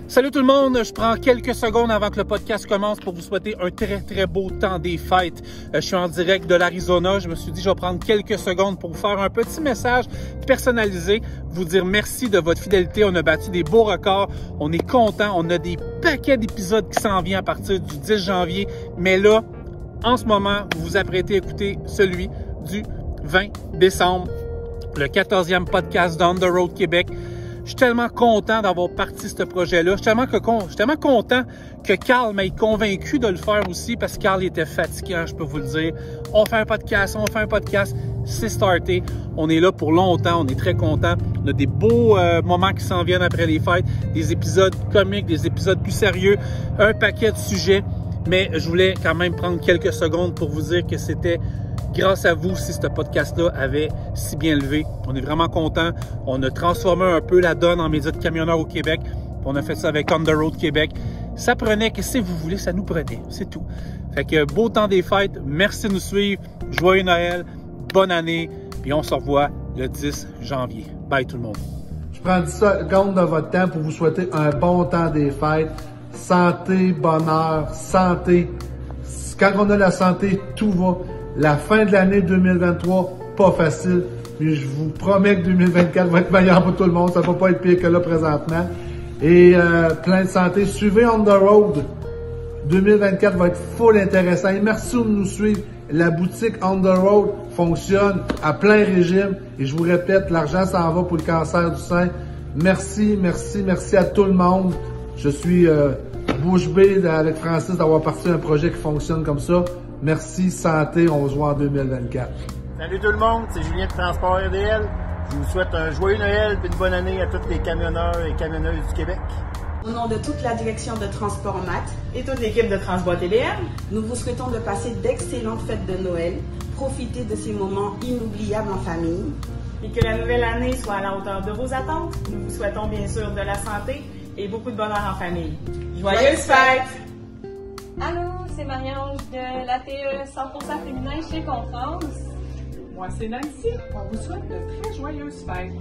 Salut tout le monde, je prends quelques secondes avant que le podcast commence pour vous souhaiter un très beau temps des fêtes. Je suis en direct de l'Arizona, je me suis dit je vais prendre quelques secondes pour vous faire un petit message personnalisé, vous dire merci de votre fidélité, on a battu des beaux records, on est content, on a des paquets d'épisodes qui s'en viennent à partir du 10 janvier, mais là, en ce moment, vous vous apprêtez à écouter celui du 20 décembre, le 14e podcast d'On the Road Québec. Je suis tellement content d'avoir parti ce projet-là. Je suis tellement content que Carl m'ait convaincu de le faire aussi parce que Carl était fatigant, je peux vous le dire. On fait un podcast, c'est starté. On est là pour longtemps, on est très content. On a des beaux moments qui s'en viennent après les fêtes, des épisodes comiques, des épisodes plus sérieux, un paquet de sujets. Mais je voulais quand même prendre quelques secondes pour vous dire que c'était grâce à vous si ce podcast-là avait si bien levé. On est vraiment contents. On a transformé un peu la donne en médias de camionneurs au Québec. On a fait ça avec On the Road Québec. Ça prenait, que si vous voulez, ça nous prenait. C'est tout. Fait que beau temps des fêtes. Merci de nous suivre. Joyeux Noël. Bonne année. Puis on se revoit le 10 janvier. Bye tout le monde. Je prends 10 secondes de votre temps pour vous souhaiter un bon temps des fêtes. Santé, bonheur, santé. Quand on a la santé, tout va. La fin de l'année 2023, pas facile. Mais je vous promets que 2024 va être meilleur pour tout le monde. Ça va pas être pire que là présentement. Et plein de santé. Suivez On the Road. 2024 va être full intéressant. Et merci de nous suivre. La boutique On the Road fonctionne à plein régime. Et je vous répète, l'argent s'en va pour le cancer du sein. Merci à tout le monde. Je suis bouche bée avec Francis d'avoir parti un projet qui fonctionne comme ça. Merci, santé, on se voit en 2024. Salut tout le monde, c'est Julien de Transport RDL. Je vous souhaite un joyeux Noël et une bonne année à tous les camionneurs et camionneuses du Québec. Au nom de toute la direction de Transport Mat et toute l'équipe de Transport TDM, nous vous souhaitons de passer d'excellentes fêtes de Noël, profiter de ces moments inoubliables en famille. Et que la nouvelle année soit à la hauteur de vos attentes. Nous vous souhaitons bien sûr de la santé et beaucoup de bonheur en famille. Joyeuses fêtes! Allô, c'est Marie-Ange de l'ATE 100% féminin chez Confrance. Moi, c'est Nancy. On vous souhaite de très joyeuses fêtes.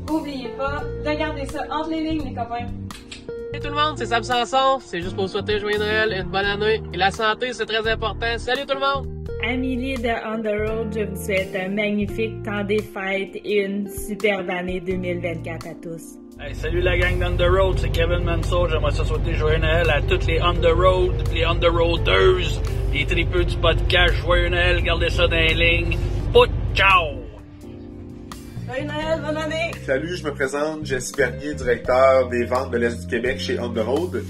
N'oubliez pas de garder ça entre les lignes, les copains. Salut tout le monde, c'est Sam Sanson. C'est juste pour vous souhaiter joyeux Noël et une bonne année. Et la santé, c'est très important. Salut tout le monde! Amélie de On the Road, je vous souhaite un magnifique temps des fêtes et une superbe année 2024 à tous. Hey, salut la gang d'On the Road, c'est Kevin Mansour. J'aimerais ça souhaiter joyeux Noël à toutes les On the Road, les On the Roaders, les tripeux du podcast. Joyeux Noël, gardez ça dans les lignes. Pout, ciao! Joyeux Noël, bonne année! Salut, je me présente, Jesse Bernier, directeur des ventes de l'Est du Québec chez On the Road.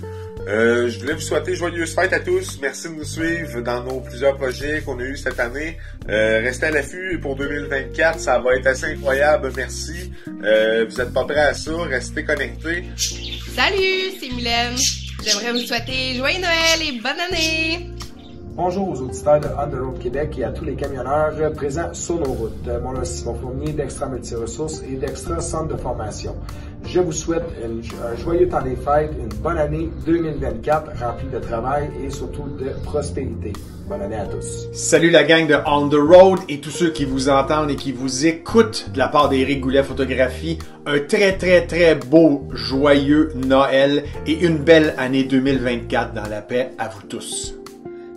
Je voulais vous souhaiter joyeuses fêtes à tous. Merci de nous suivre dans nos plusieurs projets qu'on a eu cette année. Restez à l'affût pour 2024, ça va être assez incroyable. Merci. Vous êtes pas prêts à ça, restez connectés. Salut, c'est Mylène. J'aimerais vous souhaiter joyeux Noël et bonne année. Bonjour aux auditeurs de On the Road Québec et à tous les camionneurs présents sur nos routes. Mon nom est Simon Fournier d'Extra Multiressources et d'Extra Centre de formation. Je vous souhaite un joyeux temps des fêtes, une bonne année 2024 remplie de travail et surtout de prospérité. Bonne année à tous. Salut la gang de On the Road et tous ceux qui vous entendent et qui vous écoutent de la part d'Éric Goulet Photographie. Un très beau, joyeux Noël et une belle année 2024 dans la paix à vous tous.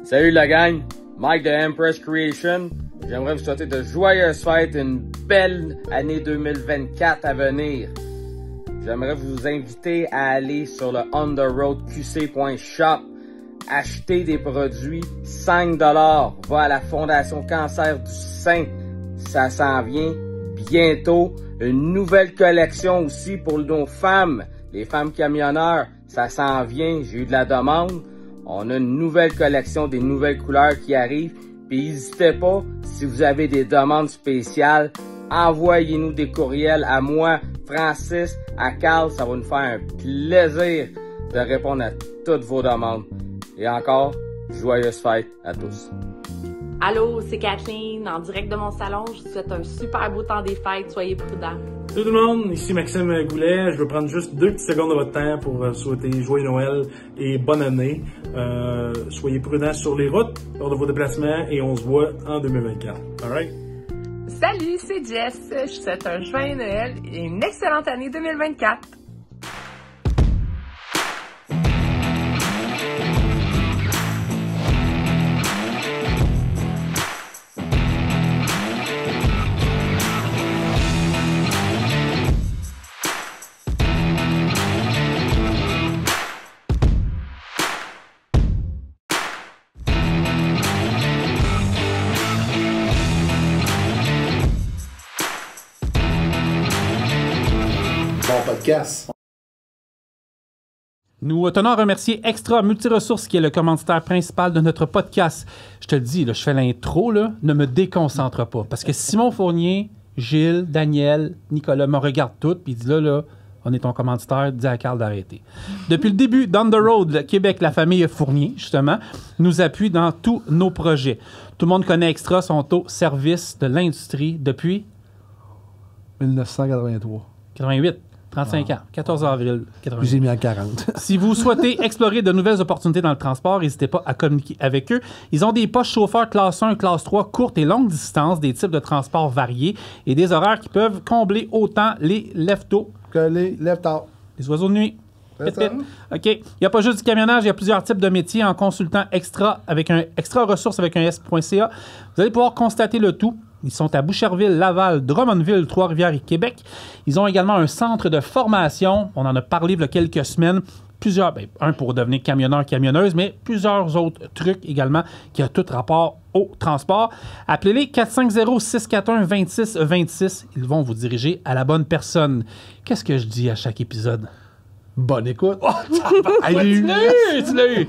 Salut la gang, Mike de Empress Creation. J'aimerais vous souhaiter de joyeuses fêtes et une belle année 2024 à venir. J'aimerais vous inviter à aller sur le ontheroadqc.shop, acheter des produits, 5$ va à la Fondation Cancer du Sein. Ça s'en vient bientôt. Une nouvelle collection aussi pour nos femmes, les femmes camionneurs. Ça s'en vient, j'ai eu de la demande. On a une nouvelle collection, des nouvelles couleurs qui arrivent. Puis n'hésitez pas, si vous avez des demandes spéciales, envoyez-nous des courriels à moi, Francis, à Carl. Ça va nous faire un plaisir de répondre à toutes vos demandes. Et encore, joyeuses fêtes à tous. Allô, c'est Kathleen, en direct de mon salon. Je vous souhaite un super beau temps des fêtes. Soyez prudents. Salut tout le monde, ici Maxime Goulet. Je veux prendre juste 2 petites secondes de votre temps pour souhaiter joyeux Noël et bonne année. Soyez prudents sur les routes lors de vos déplacements et on se voit en 2024. Alright? Salut, c'est Jess. Je vous souhaite un joyeux Noël et une excellente année 2024. podcast. Nous tenons à remercier Extra Multiressources, qui est le commanditaire principal de notre podcast. Je te le dis, là, je fais l'intro, là, ne me déconcentre pas. Parce que Simon Fournier, Gilles, Daniel, Nicolas me regardent tous, puis ils disent là, on est ton commanditaire, dis à Carl d'arrêter. Depuis le début, Down the Road, Québec, la famille Fournier, justement, nous appuie dans tous nos projets. Tout le monde connaît Extra, sont au service de l'industrie depuis 1983. 88. 35 ans, 14 avril 88. J'ai mis en 40. Si vous souhaitez explorer de nouvelles opportunités dans le transport, n'hésitez pas à communiquer avec eux. Ils ont des postes chauffeurs classe 1, classe 3, courtes et longues distances, des types de transports variés et des horaires qui peuvent combler autant les leftos que les leftards. Les oiseaux de nuit. Pit, pit. OK. Il n'y a pas juste du camionnage, il y a plusieurs types de métiers en consultant Extra avec un Extra Ressources avec un S.ca. Vous allez pouvoir constater le tout. Ils sont à Boucherville, Laval, Drummondville, Trois-Rivières et Québec. Ils ont également un centre de formation. On en a parlé il y a quelques semaines. Plusieurs, un pour devenir camionneur, camionneuse, mais plusieurs autres trucs également qui ont tout rapport au transport. Appelez-les 450-641-2626. Ils vont vous diriger à la bonne personne. Qu'est-ce que je dis à chaque épisode? Bonne écoute. Oh, allez, tu l'as eu.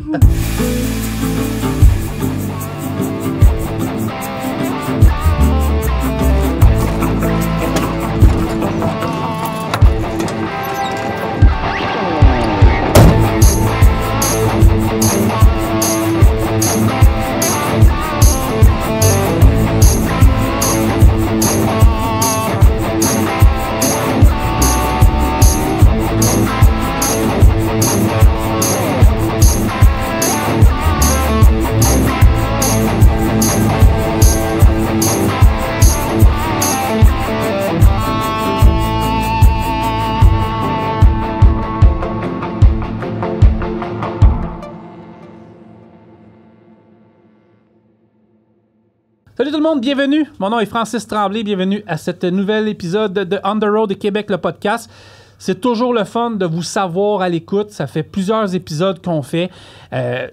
Salut tout le monde, bienvenue. Mon nom est Francis Tremblay. Bienvenue à cet nouvel épisode de On the Road de Québec, le podcast. C'est toujours le fun de vous savoir à l'écoute. Ça fait plusieurs épisodes qu'on fait.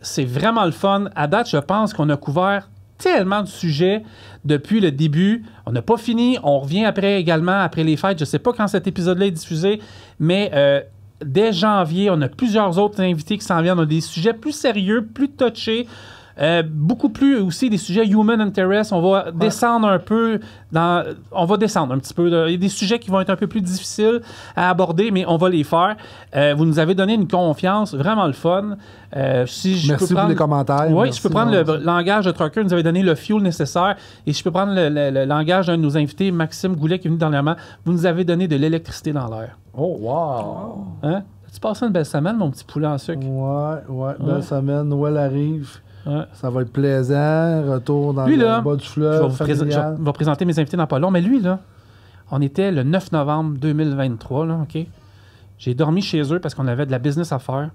C'est vraiment le fun. À date, je pense qu'on a couvert tellement de sujets depuis le début. On n'a pas fini. On revient après également, après les fêtes. Je ne sais pas quand cet épisode-là est diffusé, mais dès janvier, on a plusieurs autres invités qui s'en viennent. On a des sujets plus sérieux, plus touchés. Beaucoup plus aussi des sujets human interest. On va descendre un peu on va descendre un petit peu. Il y a des sujets qui vont être un peu plus difficiles à aborder, mais on va les faire. Vous nous avez donné une confiance vraiment le fun. Merci pour les commentaires. Oui, merci, je peux prendre le langage de Trucker. Vous nous avez donné le fuel nécessaire. Et je peux prendre le langage d'un de nos invités, Maxime Goulet, qui est venu dernièrement. Vous nous avez donné de l'électricité dans l'air. Oh, wow! Hein? As-tu passé une belle semaine, mon petit poulet en sucre? Ouais, belle semaine. Noël arrive. Ouais. Ça va être plaisant. Retour dans le bas du fleuve. Je vais présenter mes invités dans pas long. Mais lui, là, on était le 9 novembre 2023. Là, OK? J'ai dormi chez eux parce qu'on avait de la business à faire.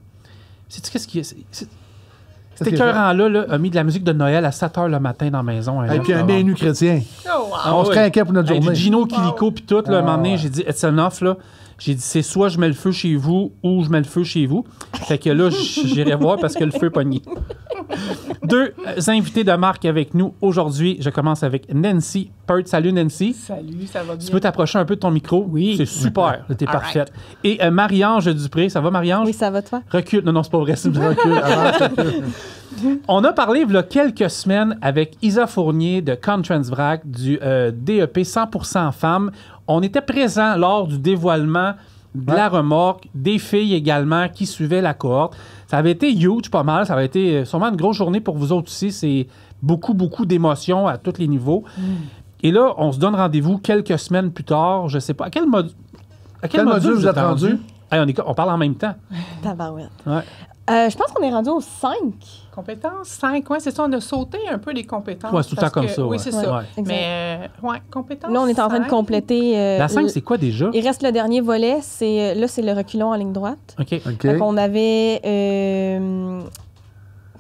Sais-tu qu'est-ce qui est? Cet écœurant-là a mis de la musique de Noël à 7 h le matin dans la maison. Et puis un menu chrétien. Oh, wow. On se craquait pour notre journée. Du Gino Quilico puis tout. Là, un moment donné, j'ai dit, it's enough, là. J'ai dit, c'est soit je mets le feu chez vous ou je mets le feu chez vous. Fait que là, j'irai voir parce que le feu est pogné. Deux invités de marque avec nous aujourd'hui. Je commence avec Nancy Peart. Salut, Nancy. Salut, ça va bien? Tu peux t'approcher un peu de ton micro? Oui. C'est super. T'es parfaite. Right. Et Marie-Ange Dupré. Ça va, Marie-Ange? Oui, ça va, toi? Recule. Non, c'est pas vrai. C'est recule. On a parlé il y a quelques semaines avec Isa Fournier de Contransvrac du DEP 100% femmes. On était présents lors du dévoilement de la remorque, des filles également qui suivaient la cohorte. Ça avait été huge, pas mal. Ça avait été sûrement une grosse journée pour vous autres aussi. C'est beaucoup d'émotions à tous les niveaux. Et là, on se donne rendez-vous quelques semaines plus tard. Je sais pas. À quel module vous êtes rendu? Hey, on parle en même temps. Tabarouette. Ouais. Je pense qu'on est rendu aux 5. Compétences, 5, oui, c'est ça. On a sauté un peu les compétences. Oui, c'est tout le temps comme ça. Oui, c'est ça. Mais, compétences. Là, on est en train de compléter. La 5, c'est quoi déjà? Il reste le dernier volet. C'est le reculon en ligne droite. OK. Donc, on avait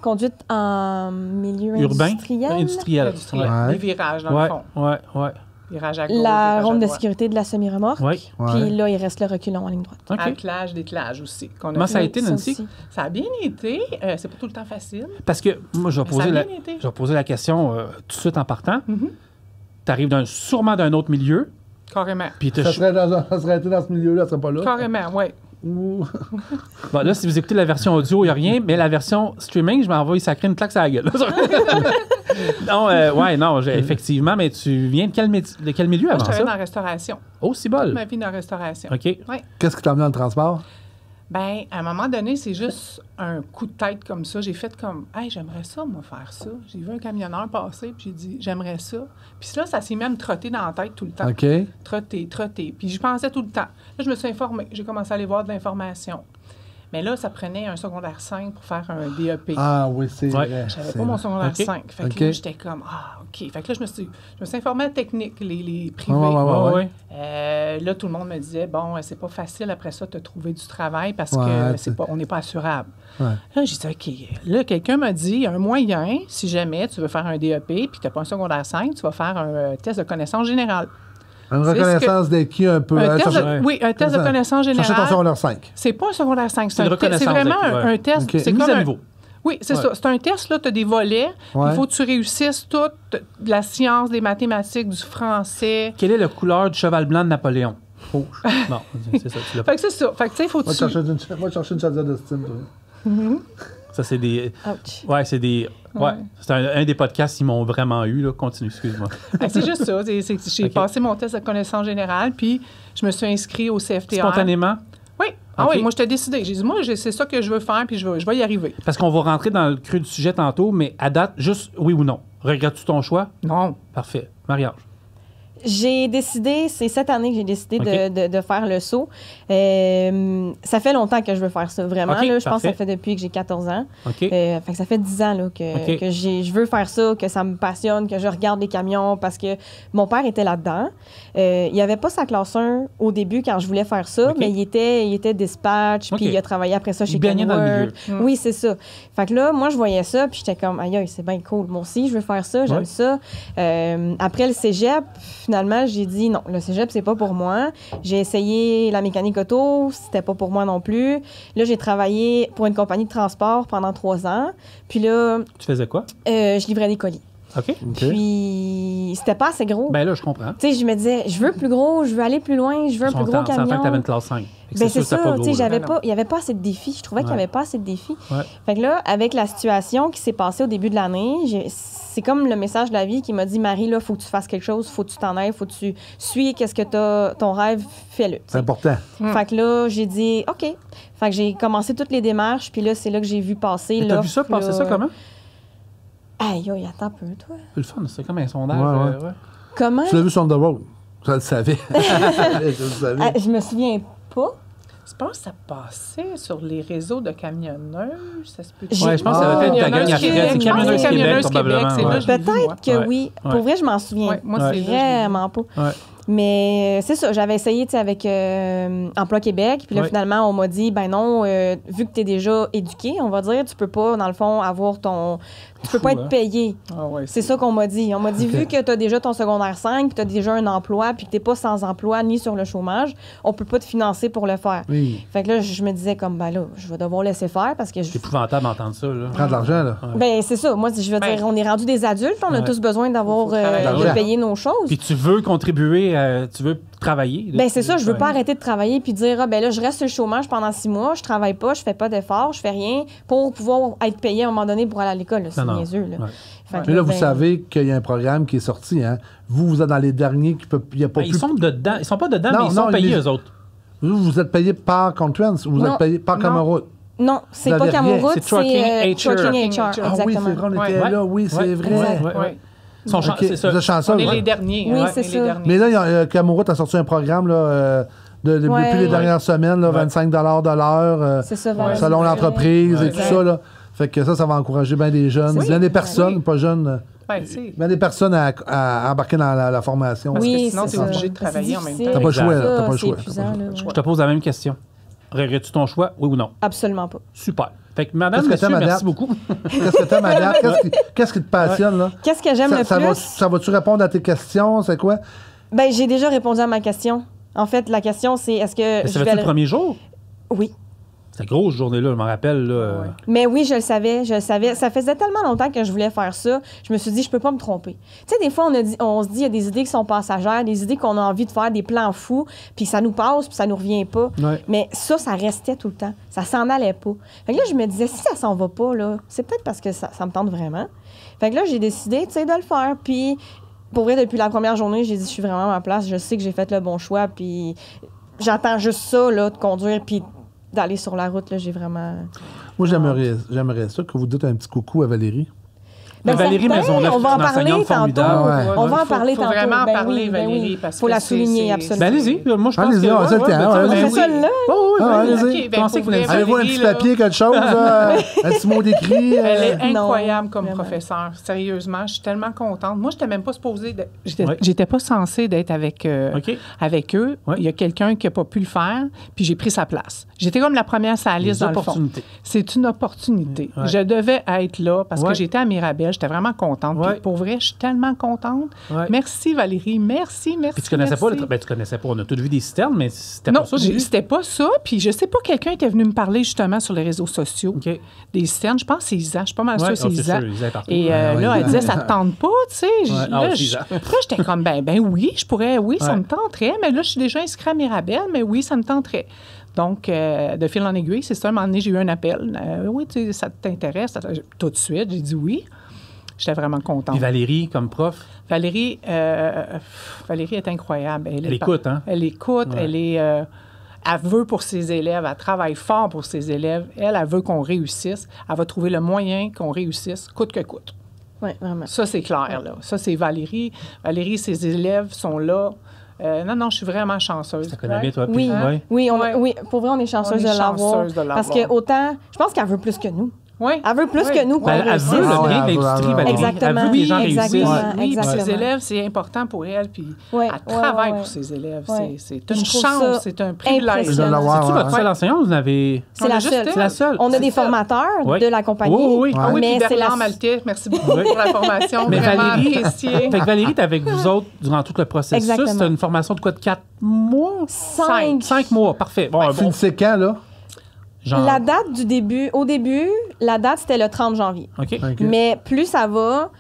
conduite en milieu urbain? Industriel. Des virages, dans le fond. Oui. Virage à gauche, la ronde de sécurité de la semi-remorque. Oui. Puis là, il reste le reculon en ligne droite. Okay. Attelage, dételage aussi. Comment ça a été, Nancy? Ça a bien été. C'est pas tout le temps facile. Parce que moi, je vais poser la question tout de suite en partant. Tu arrives sûrement d'un autre milieu. Carrément. Puis ça serait été dans ce milieu-là, ça serait pas là. Carrément, oui. Bon, là, si vous écoutez la version audio, il n'y a rien, mais la version streaming, je m'envoie sacrer une claque sur la gueule. Non, effectivement, mais tu viens de quel milieu avant ça? Je travaillais dans la restauration. Oh, c'est bol. Toute ma vie dans la restauration. OK. Ouais. Qu'est-ce qui t'a amené dans le transport? Ben, à un moment donné, c'est juste un coup de tête comme ça. J'ai fait comme, hey, j'aimerais ça, moi, faire ça. J'ai vu un camionneur passer, puis j'ai dit, j'aimerais ça. Puis là, ça s'est même trotté dans la tête tout le temps. OK. Trotter. Puis j'y pensais tout le temps. Là, je me suis informée. J'ai commencé à aller voir de l'information. Mais là, ça prenait un secondaire 5 pour faire un DEP. Ah oui, c'est vrai. J'avais pas mon secondaire 5. Fait que là, j'étais comme, OK. Fait que là, je me suis informée à technique, les privés. Ouais. Là, tout le monde me disait, bon, c'est pas facile après ça de trouver du travail parce que on n'est pas assurable. Ouais. Là, j'ai dit, OK. Là, quelqu'un m'a dit, un moyen, si jamais tu veux faire un DEP puis tu n'as pas un secondaire 5, tu vas faire un test de connaissance générale. Une reconnaissance d'acquis un peu. Oui, un test de connaissance générale. Chercher ton secondaire 5. C'est pas un secondaire 5. C'est vraiment un test. Okay. C'est mise à niveau. Oui, c'est ça. C'est un test, là, tu as des volets. Il faut que tu réussisses toute la science, des mathématiques, du français. Quelle est la couleur du cheval blanc de Napoléon? Rouge. Bon, c'est ça. Tu l'as fait que c'est ça. Fait que, tu sais, il faut que tu... Va chercher une chaudière d'estime, toi. Ça, c'est des... Ouch. Ouais, c'est des... Ouais, c'est un des podcasts qui m'ont vraiment eu. Là. Continue, excuse-moi. C'est juste ça. J'ai passé mon test de connaissance générale, puis je me suis inscrit au CFTR. Spontanément? Oui. Ah oui, moi, je t'ai décidé. J'ai dit, moi, c'est ça que je veux faire, puis je vais y arriver. Parce qu'on va rentrer dans le creux du sujet tantôt, mais à date, juste oui ou non. Regrettes-tu ton choix? Non. Parfait. Marie-Ange? J'ai décidé, c'est cette année que j'ai décidé de faire le saut. Ça fait longtemps que je veux faire ça, vraiment. Là, je pense que ça fait depuis que j'ai 14 ans. Fait que ça fait 10 ans là, que je veux faire ça, que ça me passionne, que je regarde les camions parce que mon père était là-dedans. Il n'y avait pas sa classe 1 au début quand je voulais faire ça, mais il était dispatch, puis il a travaillé après ça chez Kenworth. Oui, c'est ça. Fait que là, moi, je voyais ça, puis j'étais comme, aïe, c'est bien cool. Moi aussi, je veux faire ça, j'aime ça. Après le cégep, finalement, j'ai dit non, le cégep, c'est pas pour moi. J'ai essayé la mécanique auto, c'était pas pour moi non plus. Là, j'ai travaillé pour une compagnie de transport pendant 3 ans. Puis là... Tu faisais quoi? Je livrais des colis. OK. Puis, c'était pas assez gros. Ben là, je comprends. Tu sais, je me disais, je veux plus gros, je veux aller plus loin, je veux un plus gros camion. Ça fait que t'avais une classe 5. Ben c'est ça, tu sais, il n'y avait pas assez de défis. Je trouvais qu'il n'y avait pas assez de défis. Fait que là, avec la situation qui s'est passée au début de l'année, c'est comme le message de la vie qui m'a dit, Marie, là, faut que tu fasses quelque chose, faut que tu t'en ailles, faut que tu suis qu'est-ce que ton rêve, fais-le. C'est important. Fait que là, j'ai dit, OK. Fait que j'ai commencé toutes les démarches, puis là, c'est là que j'ai vu passer l'offre. T'as vu ça passer ça comment? Aïe, attends un peu, toi. C'est le fun, c'est comme un sondage. Comment? Tu l'as vu sur The Road. Je le savais. Je me souviens pas. Je pense que ça passait sur les réseaux de camionneurs. Ça se peut. Ouais, je pense que ça va être ta gang après. C'est Camionneuses Québec, probablement. Peut-être que oui. Pour vrai, je m'en souviens vraiment pas. Mais c'est ça, j'avais essayé avec Emploi Québec, puis là, finalement, on m'a dit, ben non, vu que tu es déjà éduqué, on va dire, tu peux pas, dans le fond, avoir ton... Tu peux pas être payé. C'est ça qu'on m'a dit. On m'a dit, vu que tu as déjà ton secondaire 5, puis tu as déjà un emploi, puis que tu n'es pas sans emploi ni sur le chômage, on peut pas te financer pour le faire. Fait que là, je me disais comme, ben là, je vais devoir laisser faire parce que... C'est épouvantable d'entendre ça, là. Prends de l'argent, là. Ben c'est ça. Moi, je veux dire, on est rendu des adultes, on a tous besoin d'avoir... de payer nos choses. Puis tu veux contribuer, tu veux travailler. Ben c'est ça, je veux pas arrêter de travailler puis dire, ah ben là, je reste sur le chômage pendant 6 mois, je travaille pas, je fais pas d'efforts, je fais rien pour pouvoir être payé à un moment donné pour aller à l'école. C'est niaiseux, là. Mais là, vous savez qu'il y a un programme qui est sorti, hein? Vous êtes dans les derniers qui peuvent... Ils sont dedans. Ils sont pas dedans, mais ils sont payés, eux autres. Vous êtes payés par Contrans ou vous êtes payés par Cameroute? Non, c'est pas Cameroute, c'est Trucking HR. Exactement. Ah oui, c'est vrai, on était là. Oui, c'est vrai. C'est ça. Vous êtes chanceux. On est les derniers. Oui, c'est ça. Mais là, Cameroute a sorti un programme là, depuis les dernières semaines, là, 25 de l'heure, selon l'entreprise et tout ça. Là. Fait que ça va encourager bien des jeunes, bien des personnes, pas jeunes, bien des personnes à embarquer dans la formation. Oui, sinon, tu es obligé de travailler en même temps. T'as pas le choix, là. T'as pas le choix. Je te pose la même question. Regrettes-tu ton choix, oui ou non? Absolument pas. Super. Fait que madame, monsieur, merci beaucoup. Qu'est-ce que t'aimes, madame? Qu'est-ce qui te passionne, là? Qu'est-ce que j'aime le plus? Ça va-tu répondre à tes questions? C'est quoi? Ben, j'ai déjà répondu à ma question. En fait, la question, c'est est-ce que je vais... le premier jour? Oui. C'était grosse journée-là, je me rappelle. Là. Ouais. Mais oui, je le savais. Ça faisait tellement longtemps que je voulais faire ça. Je me suis dit, je peux pas me tromper. Tu sais, des fois, on se dit, il y a des idées qui sont passagères, des idées qu'on a envie de faire, des plans fous, puis ça nous passe, puis ça nous revient pas. Ouais. Mais ça restait tout le temps. Ça s'en allait pas. Fait que là, je me disais, si ça s'en va pas, là, c'est peut-être parce que ça me tente vraiment. Fait que là, j'ai décidé, tu sais, de le faire. Puis, pour vrai, depuis la première journée, j'ai dit, je suis vraiment à ma place. Je sais que j'ai fait le bon choix, puis j'attends juste ça, là, de conduire, puis d'aller sur la route, là, j'ai vraiment... Moi, j'aimerais ça que vous dites un petit coucou à Valérie. Ben Valérie Maisonneuve, on va en parler tantôt. On va en parler tantôt. Faut vraiment en parler, ben Valérie, oui. parce faut que la souligner, absolument. Ben, allez-y. Moi, je pense allez-y, on a le temps. On fait ça là? Allez-y. Avez-vous un petit papier, quelque chose? Un petit mot d'écrit? Elle est incroyable comme professeure. Sérieusement, je suis tellement contente. Moi, je n'étais même pas supposée... J'étais pas censée d'être avec eux. Il y a quelqu'un qui n'a pas pu le faire, puis j'ai pris sa place. J'étais comme la première sur la liste, dans le fond. C'est une opportunité. Je devais être là parce que j'étais à Mirabel. J'étais vraiment contente. Puis pour vrai, je suis tellement contente. Merci, Valérie. Merci. Puis tu connaissais pas tu connaissais pas. On a tous vu des citernes, mais c'était pas ça. Non, c'était pas ça. Puis je sais pas, quelqu'un était venu me parler justement sur les réseaux sociaux des citernes. Je pense que c'est Isa. Je suis pas mal sûre que c'est Isa. Et là, elle disait, ça te tente pas, tu sais. Là, j'étais comme, ben oui, je pourrais, ça me tenterait. Mais là, je suis déjà inscrite à Mirabel, mais oui, ça me tenterait. Donc, de fil en aiguille, c'est ça. À un moment donné, j'ai eu un appel. Oui, tu sais, ça t'intéresse? Tout de suite, j'ai dit oui. J'étais vraiment contente. Et Valérie, comme prof? Valérie est incroyable. Elle écoute, hein? Elle écoute, elle veut pour ses élèves, elle travaille fort pour ses élèves. Elle veut qu'on réussisse. Elle va trouver le moyen qu'on réussisse, coûte que coûte. Oui, vraiment. Ça, c'est clair, là. Ça, c'est Valérie. Valérie, ses élèves sont là. Non, je suis vraiment chanceuse. Ça connaît bien, toi? Oui, pour vrai, on est chanceuse de l'avoir. Parce que autant, je pense qu'elle veut plus que nous. Oui. Elle veut plus que nous qu'on réussisse. Elle veut le bien de l'industrie, Valérie. Exactement. Elle veut que les gens réussissent. Oui, ses élèves, c'est important pour elle. Puis elle travaille pour ses élèves. C'est une chance, c'est un privilège. C'est-tu votre seule enseignante? Vous avez... C'est la seule. On a des formateurs de la compagnie. Oui, puis Bernard Maltais, merci beaucoup pour la formation. Mais Valérie, fait que Valérie est avec vous autres durant tout le processus. C'est une formation de quoi, de 4 mois? 5. 5 mois, parfait. Bon, finissez quand, là? La date du début, la date, c'était le 30 janvier. OK. Mais plus ça va,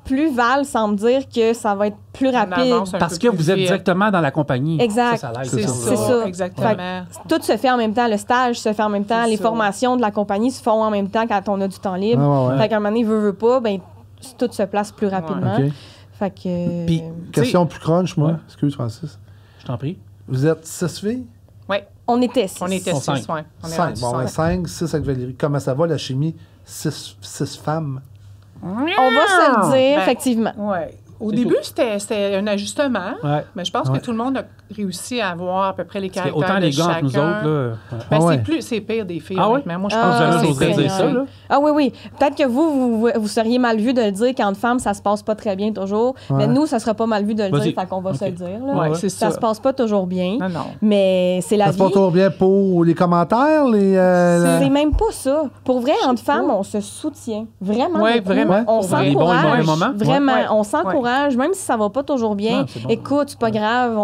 plus Val semble dire que ça va être plus rapide. Parce que vous êtes directement dans la compagnie. Exact. C'est ça. Exactement. Tout se fait en même temps. Le stage se fait en même temps. Les formations de la compagnie se font en même temps quand on a du temps libre. Fait qu'à un moment donné, veut pas, ben tout se place plus rapidement. Fait que... Puis, question plus crunch, moi. Excuse, Francis. Je t'en prie. Vous êtes 6 filles? Oui. On était 6. On était 6, oui. 5. Bon, 5, 6 avec Valérie. Comment ça va, la chimie? 6 femmes? On va se le dire, effectivement. Oui. Au début, c'était un ajustement, mais je pense que tout le monde a réussi à avoir à peu près les caractères autant de les gars chacun. Que nous autres, là. C'est pire des filles. Mais moi, je pense que c'est dire ça. Là. Ah oui. Peut-être que vous seriez mal vu de le dire qu'entre femmes, ça se passe pas très bien toujours. Mais nous, ça sera pas mal vu de le dire, fait qu'on va se le dire. Là. C'est ça se passe pas toujours bien. Non. Mais c'est la vie. Ça se passe toujours bien pour les commentaires? C'est même pas ça. Pour vrai, entre femmes, on se soutient. Vraiment. Oui, vraiment. On s'encourage. Vraiment. On s'encourage, même si ça va pas toujours bien. Écoute, c'est pas grave.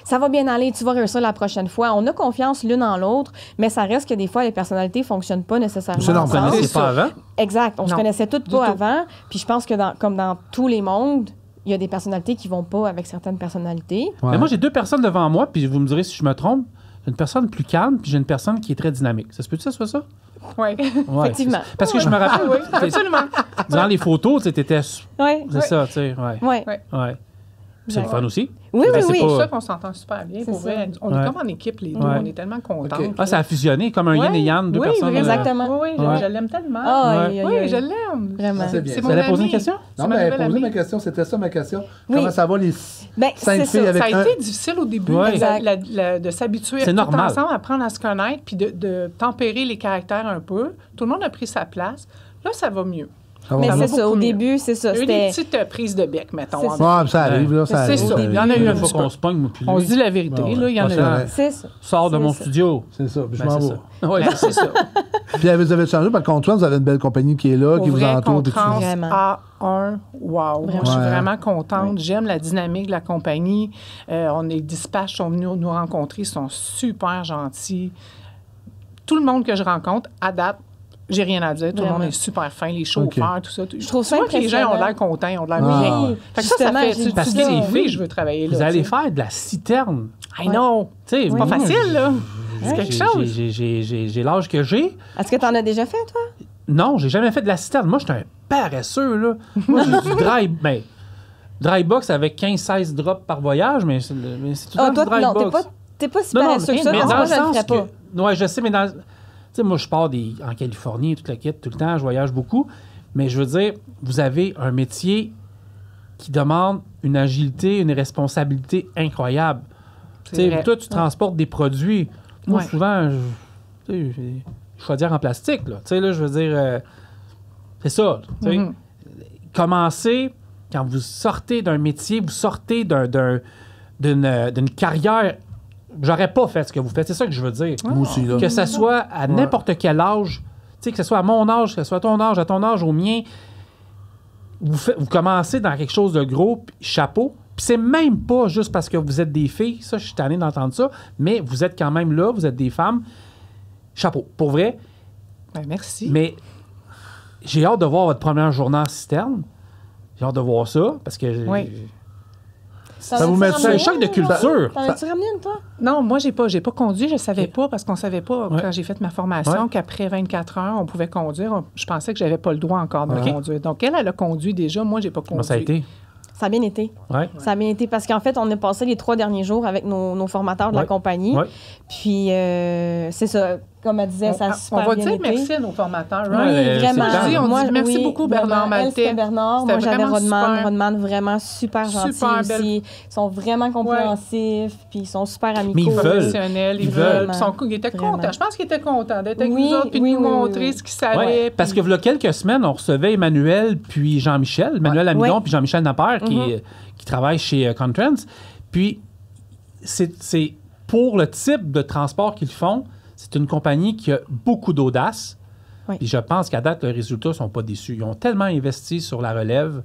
Ça va bien aller. Tu vas réussir la prochaine fois. On a confiance l'une en l'autre, mais ça reste que des fois, les personnalités fonctionnent pas nécessairement. C'est normal. On se connaissait pas avant? Exact. On se connaissait toutes pas avant. Puis je pense que comme dans tous les mondes, il y a des personnalités qui vont pas avec certaines personnalités. Mais moi, j'ai 2 personnes devant moi, puis vous me direz si je me trompe. J'ai une personne plus calme, puis j'ai une personne qui est très dynamique. Ça se peut-tu que ça soit ça? Oui. Effectivement. Parce que je me rappelle... Oui, absolument. Dans les photos, tu étais... Oui. C'est ça, tu sais. Oui. C'est le fun aussi. Oui. C'est pour ça qu'on s'entend super bien. Pour vrai. On est comme en équipe, les deux. On est tellement contents. Ça a fusionné comme un yin et yang, 2 personnes. Exactement. Oui, je l'aime tellement. Oui, je l'aime. Vraiment. C'est bien. Vous allez poser une question? Non, mais poser ma question. C'était ça ma question. Comment ça va les 5 filles avec Ça a été difficile au début de s'habituer tout ensemble, apprendre à se connaître, puis de tempérer les caractères un peu. Tout le monde a pris sa place. Là, ça va mieux. Mais c'est ça, au début, c'est ça. Il y a eu des petites prises de bec, mettons. Ça arrive, là. C'est ça. Il y en a eu un fois qu'on se pogne, moi, puis on se dit la vérité, là. Il y en a eu. C'est ça. Sors de mon studio. C'est ça. Puis je m'en vais. Oui, c'est ça. Puis vous avez changé, par contre, vous avez une belle compagnie qui est là, qui vous entoure. Wow. Je suis vraiment contente. J'aime la dynamique de la compagnie. Les dispatchs sont venus nous rencontrer. Ils sont super gentils. tout le monde que je rencontre, à date, j'ai rien à dire. Tout le monde est super fin, les chauffeurs, tout ça. Je trouve ça que les gens ont l'air contents, ils ont l'air bien. Fait que ça fait... Parce que les filles, je veux travailler là. Vous allez faire de la citerne. I know. C'est pas facile, là. C'est quelque chose. J'ai l'âge que j'ai. Est-ce que tu en as déjà fait, toi? Non, j'ai jamais fait de la citerne. Moi, j'étais un paresseux, là. Moi, j'ai du dry box avec 15-16 drops par voyage, mais c'est tout le temps du dry box. T'es pas si paresseux que ça. Mais dans le sens je le ferais pas. Oui, je sais, mais dans... Tu sais, moi, je pars en Californie, toute la quête, tout le temps, je voyage beaucoup. Mais je veux dire, vous avez un métier qui demande une agilité, une responsabilité incroyable. Toi, tu transportes des produits. Moi, souvent, je vais dire en plastique. Là. Là, je veux dire, c'est ça. Commencez, quand vous sortez d'un métier, vous sortez d'une carrière. J'aurais pas fait ce que vous faites. C'est ça que je veux dire. Moi aussi, là. Que ce soit à n'importe quel âge, que ce soit à mon âge, que ce soit à ton âge, au mien, vous commencez dans quelque chose de gros, puis chapeau. Puis c'est même pas juste parce que vous êtes des filles, ça, je suis tanné d'entendre ça, mais vous êtes quand même là, vous êtes des femmes. Chapeau, pour vrai. Ben, merci. Mais j'ai hâte de voir votre première journée en citerne. J'ai hâte de voir ça, parce que... Ça vous met un choc de culture. T'en as-tu ramené une, toi? Non, moi, j'ai pas conduit. Je savais pas, parce qu'on savait pas, quand j'ai fait ma formation, qu'après 24 heures, on pouvait conduire. Je pensais que j'avais pas le droit encore de conduire. Donc, elle a conduit déjà. Moi, j'ai pas conduit. Comment ça a été? Ça a bien été. Ouais. Ça a bien été parce qu'en fait, on a passé les 3 derniers jours avec nos formateurs de la compagnie. Ouais. Puis, c'est ça. Comme elle disait, ça a super bien été. On va dire merci à nos formateurs. Oui, vraiment. On dit merci beaucoup, Bernard Maltais. C'était Bernard. Moi, j'avais Rodman. Rodman, vraiment super gentil aussi. Ils sont vraiment compréhensifs. Puis, ils sont super amicaux. Mais ils veulent. Ils étaient contents. Je pense qu'ils étaient contents d'être avec nous autres puis de nous montrer ce qu'ils savaient. Parce que il y a quelques semaines, on recevait Emmanuel puis Jean-Michel. Emmanuel Amidon puis Jean-Michel Napper qui travaillent chez Contrans. Puis, c'est pour le type de transport qu'ils font. C'est une compagnie qui a beaucoup d'audace. Oui. Puis je pense qu'à date, les résultats ne sont pas déçus. Ils ont tellement investi sur la relève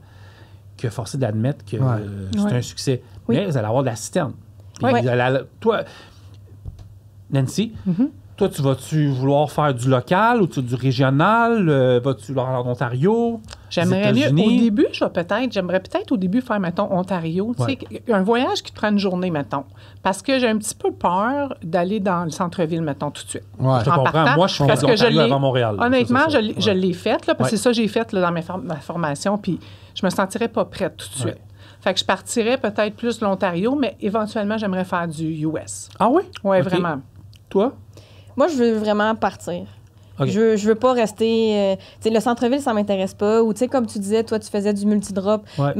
que forcé d'admettre que c'est un succès. Oui. Mais vous allez avoir de la citerne. Puis toi, Nancy, toi, vas-tu vouloir faire du local ou du régional? Vas-tu vouloir aller en Ontario? J'aimerais mieux. Au début, j'aimerais peut-être au début faire, mettons, Ontario. Tu sais, un voyage qui te prend une journée, mettons. Parce que j'ai un petit peu peur d'aller dans le centre-ville, mettons, tout de suite. Ouais. Je te comprends. Moi, je ferais de l'Ontario avant Montréal. Honnêtement, je l'ai faite, là, parce que c'est ça que j'ai fait là, dans ma formation, puis je me sentirais pas prête tout de suite. Fait que je partirais peut-être plus de l'Ontario, mais éventuellement, j'aimerais faire du US. Ah oui? Oui, vraiment. Toi? Moi, je veux vraiment partir. Okay. Je veux pas rester... tu sais, le centre-ville, ça m'intéresse pas. Ou, tu sais, comme tu disais, toi, tu faisais du multidrop. Ouais.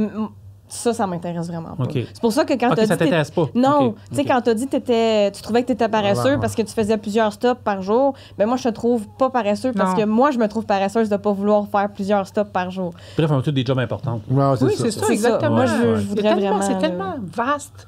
Ça m'intéresse vraiment pas. Okay. C'est pour ça que quand tu as dit... ça t'intéresse pas? Non. Tu sais, quand tu as dit que tu trouvais que tu étais paresseux parce que tu faisais plusieurs stops par jour, ben moi, je te trouve pas paresseux parce que moi, je me trouve paresseuse de pas vouloir faire plusieurs stops par jour. Bref, on a tous des jobs importants. Ouais, c'est ça, exactement. Moi, je voudrais vraiment... C'est tellement vaste.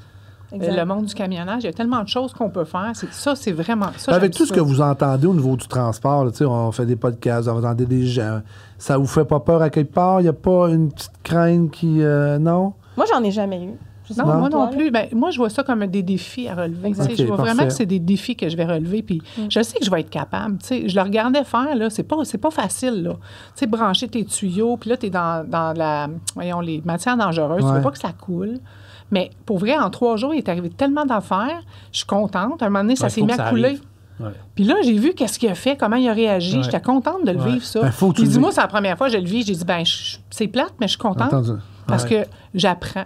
Le monde du camionnage, il y a tellement de choses qu'on peut faire. C'est vraiment ça. Avec tout ce que vous entendez au niveau du transport, là, on fait des podcasts, on entend des gens. Ça vous fait pas peur à quelque part? Il n'y a pas une petite crainte qui... non? Moi, j'en ai jamais eu. Non, moi non plus. Ben, moi, je vois ça comme des défis à relever. Okay, je vois vraiment que c'est des défis que je vais relever. Puis je sais que je vais être capable. Je le regardais faire, là. C'est pas facile, là. Tu sais, brancher tes tuyaux, puis là, tu es dans les matières dangereuses. Tu veux pas que ça coule. Mais pour vrai, en 3 jours, il est arrivé tellement d'affaires. Je suis contente. À un moment donné, ça s'est mis à couler. Ouais. Puis là, j'ai vu qu'est-ce qu'il a fait, comment il a réagi. Ouais. J'étais contente de le vivre, ça. Il dit, moi, c'est la première fois que je le vis. J'ai dit, c'est plate, mais je suis contente parce que j'apprends.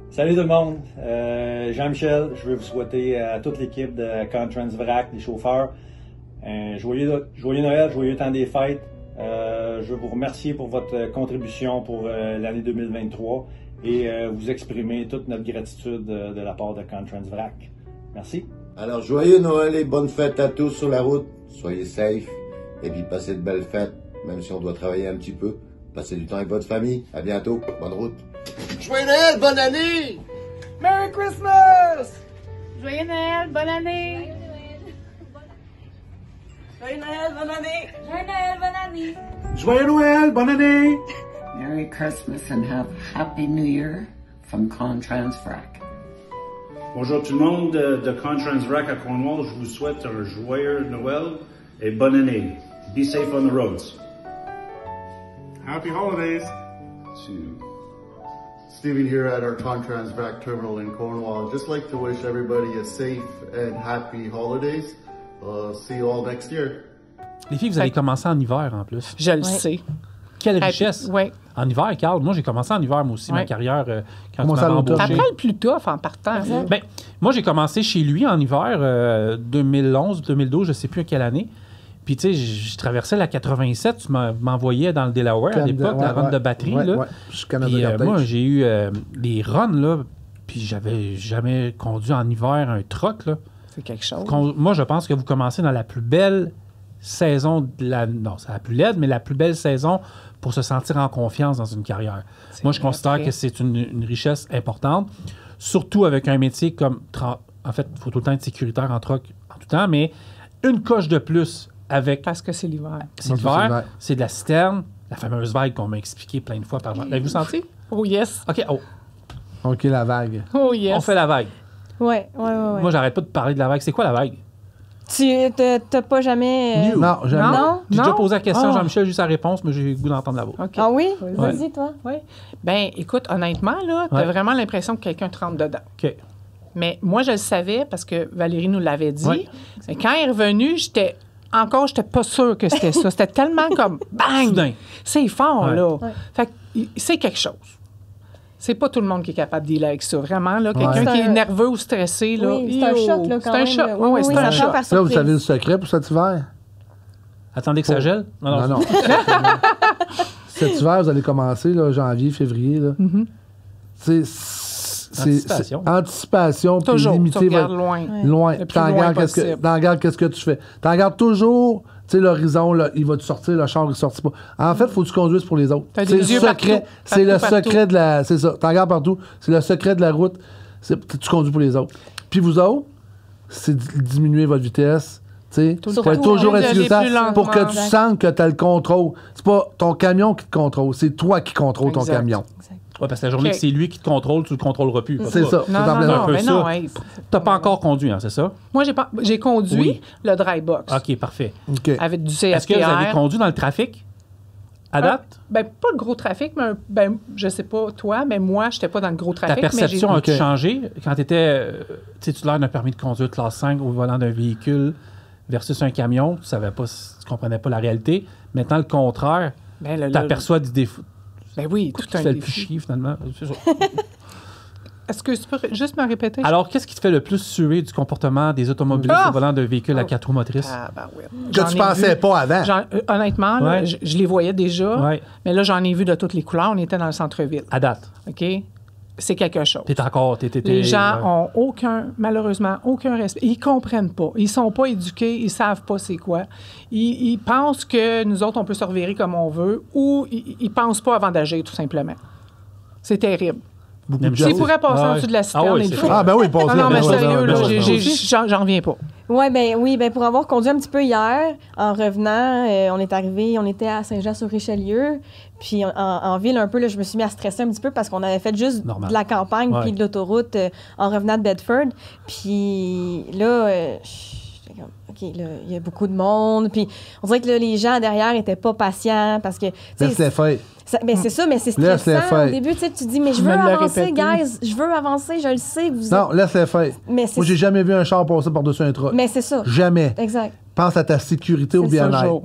Salut tout le monde. Jean-Michel, je veux vous souhaiter à toute l'équipe de Contrans VRAC, les chauffeurs, joyeux Noël, joyeux temps des fêtes. Je veux vous remercier pour votre contribution pour l'année 2023 et vous exprimer toute notre gratitude de la part de Contrans VRAC. Merci. Alors, joyeux Noël et bonnes fêtes à tous sur la route. Soyez safe et puis passez de belles fêtes, même si on doit travailler un petit peu. Passez du temps avec votre famille. À bientôt. Bonne route. Joyeux Noël, bonne année! Merry Christmas! Joyeux Noël, bonne année! Joyeux Noël, bonne année! Joyeux Noël, bonne année! Joyeux Noël, bonne année! Merry Christmas and have a Happy New Year from Contrans VRAC. Bonjour tout le monde de Contransrac à Cornwall. Je vous souhaite un joyeux Noël et bonne année. Be safe on the roads. Happy holidays. Stephen here at our Contransrac terminal in Cornwall. I'd just like to wish everybody a safe and happy holidays. See you all next year. Les filles, vous allez commencer en hiver en plus. Je le sais. Quelle richesse. Oui. En hiver, Carl. Moi, j'ai commencé en hiver, moi aussi, ma carrière, quand tu m'avais embauché. Après le plus tough en partant. Ben, moi, j'ai commencé chez lui en hiver, 2011, 2012, je ne sais plus à quelle année. Puis, tu sais, je traversais la 87, tu m'envoyais dans le Delaware à l'époque, la run de batterie. Là. Puis, moi, j'ai eu des runs, là, puis j'avais jamais conduit en hiver un truck, là. C'est quelque chose. Moi, je pense que vous commencez dans la plus belle saison de la... Non, c'est la plus laide, mais la plus belle saison pour se sentir en confiance dans une carrière. Moi, je considère que c'est une richesse importante, surtout avec un métier comme... En fait, il faut tout le temps être sécuritaire en truck en tout temps, mais une coche de plus avec... Parce que c'est l'hiver. C'est l'hiver, c'est de la citerne, la fameuse vague qu'on m'a expliqué plein de fois par... L'avez-vous senti? Oh yes. OK, OK, la vague. Oh yes. On fait la vague. Ouais. Moi, j'arrête pas de parler de la vague. C'est quoi la vague? Tu t'as pas jamais... Non, jamais. Non? J'ai déjà posé la question à Jean-Michel, j'ai eu sa réponse, mais j'ai eu le goût d'entendre la vôtre. Okay. Ah oui? Vas-y, toi. Oui. Ben, écoute, honnêtement, là, t'as vraiment l'impression que quelqu'un te rentre dedans. OK. Mais moi, je le savais parce que Valérie nous l'avait dit. Oui. Mais quand elle est revenue, j'étais pas sûre que c'était ça. C'était tellement comme bang! Soudain. C'est fort, là. Ouais. Fait que c'est quelque chose. C'est pas tout le monde qui est capable de dealer avec ça. Vraiment, là, quelqu'un qui est nerveux ou stressé, là. Oui, c'est un choc, là, quand même. C'est un choc. Oui, c'est un choc. Là, vous savez le secret pour cet hiver? Attendez que ça gèle? Non. Cet hiver, vous allez commencer, là, janvier, février, là. C'est anticipation. Puis toujours, limiter tu regardes loin. Puis t'en regardes qu'est-ce que tu fais. T'en regardes toujours, tu sais, l'horizon, là, il va te sortir, le char, il ne sortit pas. En fait, il faut que tu conduises pour les autres. C'est le secret. C'est le secret de la... C'est ça. T'en regardes partout. C'est le secret de la route. Tu conduis pour les autres. Puis vous autres, c'est diminuer votre vitesse. Tu sais, faut être toujours insultant pour que tu sentes que tu as le contrôle. C'est pas ton camion qui te contrôle, c'est toi qui contrôles ton camion. Oui, parce que la journée que c'est lui qui te contrôle, tu le contrôleras plus. C'est ça. Non, t'as pas encore conduit, hein, c'est ça? Moi, j'ai conduit le dry box. OK, parfait. Avec du CFTR. Est-ce que vous avez conduit dans le trafic à date? Pas le gros trafic, mais je sais pas toi, mais moi, j'étais pas dans le gros trafic. Ta perception a-tu changé quand tu étais titulaire d'un permis de conduire classe 5 au volant d'un véhicule versus un camion? Tu savais pas, tu comprenais pas la réalité. Maintenant, le contraire, tu aperçois des défauts. Ben oui, tout un défi. Le plus chier, finalement. Est-ce que tu peux juste me répéter? Alors, qu'est-ce qui te fait le plus suer du comportement des automobilistes au volant d'un véhicule à 4 roues motrices? Que tu pensais pas avant. Honnêtement, là, je les voyais déjà, mais là, j'en ai vu de toutes les couleurs. On était dans le centre-ville. À date. OK? C'est quelque chose. Les gens ont malheureusement, aucun respect. Ils comprennent pas. Ils sont pas éduqués. Ils savent pas c'est quoi. Ils pensent que nous autres, on peut se revirer comme on veut ou ils pensent pas avant d'agir, tout simplement. C'est terrible. S'ils pourraient passer en dessous de la citerne, il faut. Ah, ben oui, passer. Non, mais sérieux, là, j'en reviens pas. Oui, pour avoir conduit un petit peu hier, en revenant, on était à Saint-Jean-sur-Richelieu, puis en ville un peu, là, je me suis mis à stresser un petit peu parce qu'on avait fait juste de la campagne puis de l'autoroute en revenant de Bedford. Puis là, j'étais comme, OK, là, il y a beaucoup de monde, puis on dirait que là, les gens derrière étaient pas patients parce que... Laisse-les faire. C'est ça, mais c'est stressant. Au début, tu te dis, mais je veux avancer, guys. Je veux avancer, je le sais. Non, laisse-les faire. Moi, j'ai jamais vu un char passer par-dessus un truck. Mais c'est ça. Jamais. Exact. Pense à ta sécurité au bien-être.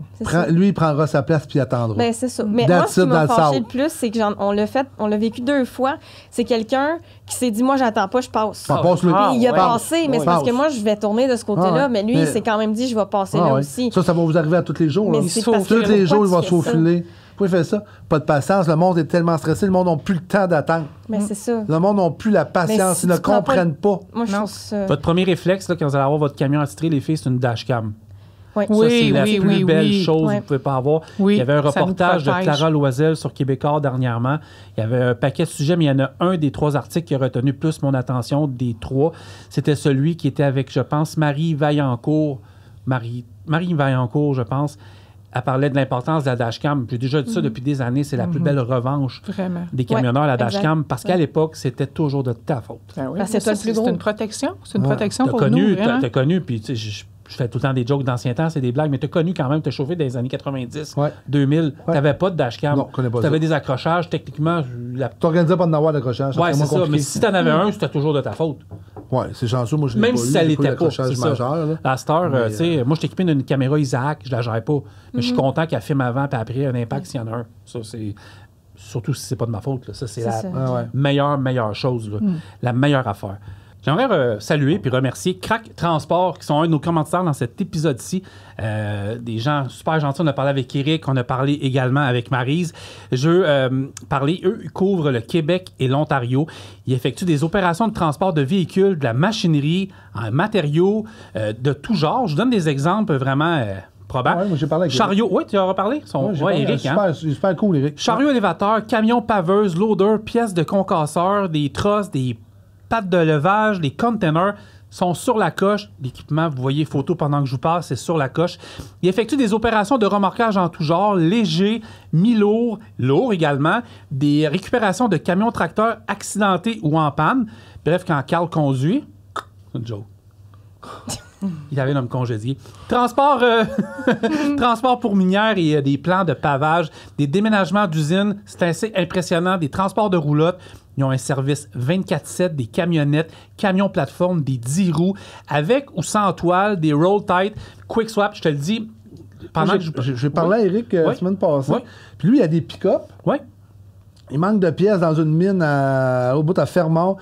Lui, il prendra sa place puis il attendra. Ben, c'est ça. Mais moi, ce qui m'a fâché le plus, c'est qu'on l'a vécu 2 fois. C'est quelqu'un qui s'est dit, moi, j'attends pas, je passe. Il a passé, mais c'est parce que moi, je vais tourner de ce côté-là. Mais lui, il s'est quand même dit, je vais passer là aussi. Ça va vous arriver à tous les jours. Tous les jours, il va se faufiler. Pourquoi il fait ça? Pas de patience. Le monde est tellement stressé. Le monde n'a plus le temps d'attendre. Mais c'est ça. Le monde n'a plus la patience. Ils ne comprennent pas. Moi, je trouve ça... Votre premier réflexe, là, quand vous allez avoir votre camion attitré, les filles, c'est une dashcam. Oui. Ça, c'est la plus belle chose que vous ne pouvez pas avoir. Oui, il y avait un reportage de Clara Loisel sur Québécois dernièrement. Il y avait un paquet de sujets, mais il y en a un des 3 articles qui a retenu plus mon attention des 3. C'était celui qui était avec, je pense, Marie Vaillancourt, je pense. Elle parlait de l'importance de la dashcam. J'ai déjà dit ça depuis des années. C'est la plus belle revanche des camionneurs, la dashcam, parce qu'à l'époque, c'était toujours de ta faute. Ben oui, c'est une protection. C'est une protection pour nous. T'as connu, puis tu sais, je fais tout le temps des jokes d'ancien temps, c'est des blagues, mais tu as connu quand même, tu as chauffé dans les années 90, 2000. Tu n'avais pas de dashcam. Non, je connais pas ça. Tu avais des accrochages, techniquement. Tu n'organisais pas d'en avoir d'accrochage. Oui, c'est ça. Mais si tu en avais un, c'était toujours de ta faute. Oui, c'est chanceux. Moi, je n'ai même pas si eu. ça l'était pas. C'est ça. Majeur, à cette heure, tu sais, moi, je suis équipé d'une caméra Isaac, je la gère pas. Mais je suis content qu'elle filme avant puis après un impact s'il y en a un. Ça, c'est. Surtout si c'est pas de ma faute. Là. Ça, c'est la meilleure chose, là. La meilleure affaire. J'aimerais saluer puis remercier Crack Transport, qui sont un de nos commanditaires dans cet épisode-ci. Des gens super gentils. On a parlé avec Eric, on a parlé également avec Maryse. Je veux parler, eux, ils couvrent le Québec et l'Ontario. Ils effectuent des opérations de transport de véhicules, de la machinerie, en matériaux, de tout genre. Je vous donne des exemples vraiment... probable. Ouais, moi, j'ai parlé avec Chariot, oui, tu en as parlé? Eric, super cool, Eric. Chariot élévateur, camion paveuse, loader, pièces de concasseur, des trosses, des pattes de levage, des containers sont sur la coche. L'équipement, vous voyez photo pendant que je vous parle, c'est sur la coche. Il effectue des opérations de remorquage en tout genre, léger, mi-lourd, lourd également, des récupérations de camions-tracteurs accidentés ou en panne. Bref, quand Carl conduit, c'est une joke. Il avait à me congédier. Transport pour minières et des plans de pavage, des déménagements d'usines, c'est assez impressionnant, des transports de roulottes. Ils ont un service 24/7, des camionnettes, camions plateformes, des 10 roues, avec ou sans toile, des roll tight, quick swap, je te le dis. Pendant j'ai parlé à Eric la semaine passée. Puis lui, il a des pick-up. Oui. Il manque de pièces dans une mine au bout à Fermont.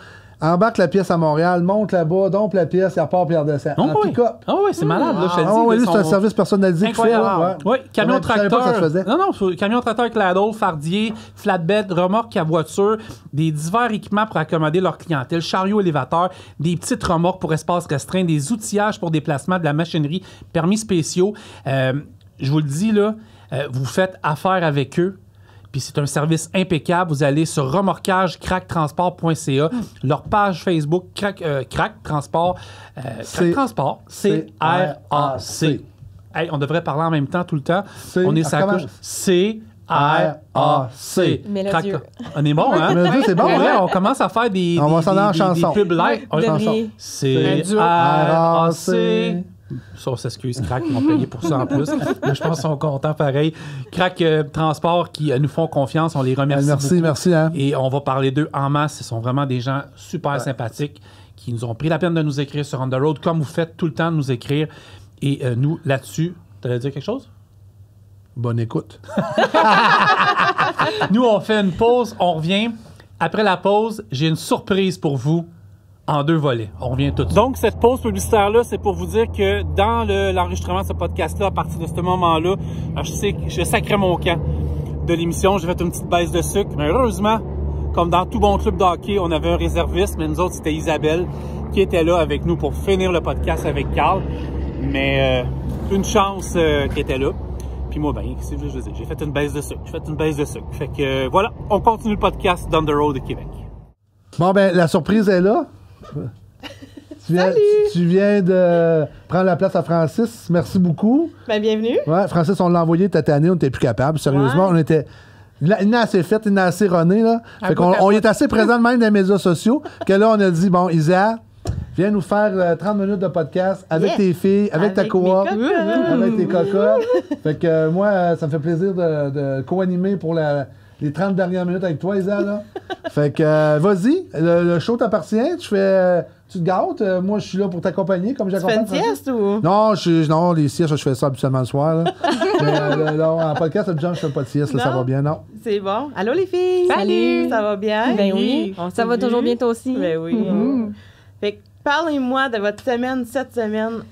Embarque la pièce à Montréal, monte là-bas, dompe la pièce, il repart puis il redescend. Oh, oui. Ah oui, c'est malade, là, je te le dis. Oui, c'est un service personnalisé qu'il fait. Oui, camion tracteur. Camion tracteur Claddle, fardier, flatbed, remorque à voiture, des divers équipements pour accommoder leur clientèle, chariot élévateur, des petites remorques pour espace restreint, des outillages pour déplacement, de la machinerie, permis spéciaux. Je vous le dis, là, vous faites affaire avec eux. Puis c'est un service impeccable. Vous allez sur remorquage-cracktransport.ca, leur page Facebook Crack Transport, Crack Transport, C-R-A-C. Hey, on devrait parler en même temps tout le temps. On est sa couche. C-R-A-C. On est bon, hein? C'est bon, ouais, on commence à faire des pubs live. C-R-A-C. Ça, on s'excuse, Crack, ils m'ont payé pour ça en plus. Mais je pense qu'ils sont contents pareil. Crack Transport qui nous font confiance, on les remercie beaucoup. Merci. Hein? Et on va parler d'eux en masse. Ce sont vraiment des gens super sympathiques qui nous ont pris la peine de nous écrire sur On The Road, comme vous faites tout le temps de nous écrire. Et nous, là-dessus, tu allais dire quelque chose? Bonne écoute. Nous, on fait une pause, on revient. Après la pause, j'ai une surprise pour vous. En 2 volets. On revient tout de suite. Donc, cette pause publicitaire-là, c'est pour vous dire que dans l'enregistrement de ce podcast-là, à partir de ce moment-là, je sacrais mon camp de l'émission. J'ai fait une petite baisse de sucre. Mais heureusement, comme dans tout bon club de hockey, on avait un réserviste, mais nous autres, c'était Isabelle qui était là avec nous pour finir le podcast avec Carl. Mais une chance qui était là. Puis moi, ben, qu'est-ce que je veux dire? J'ai fait une baisse de sucre. Fait que voilà, on continue le podcast Down the Road de Québec. Bon, ben, la surprise est là. Tu viens de prendre la place à Francis. Merci beaucoup. Ben, bienvenue. Ouais, Francis, on l'a envoyé cette année, on n'était plus capable. Sérieusement, on était. Il n'a assez fait, il n'a assez runné. Là. Fait qu'on on est assez présent même dans les médias sociaux que là, on a dit bon, Isa, viens nous faire 30 minutes de podcast avec tes filles, avec ta coop, avec tes cocottes. Fait que moi, ça me fait plaisir de co-animer pour les 30 dernières minutes avec toi, Isa. Là. Fait que vas-y, le show t'appartient, tu te gâtes. Moi, je suis là pour t'accompagner comme j'accompagne. Tu fais une sieste ou? Non, les siestes, je fais ça habituellement le soir. Là. Mais en podcast, habituellement, je fais pas de sieste, là, ça va bien, non? C'est bon. Allô, les filles? Salut! Ça va bien? Ben oui. Ça va toujours bien, toi aussi? Ben oui. Fait que parlez-moi de votre semaine, cette semaine,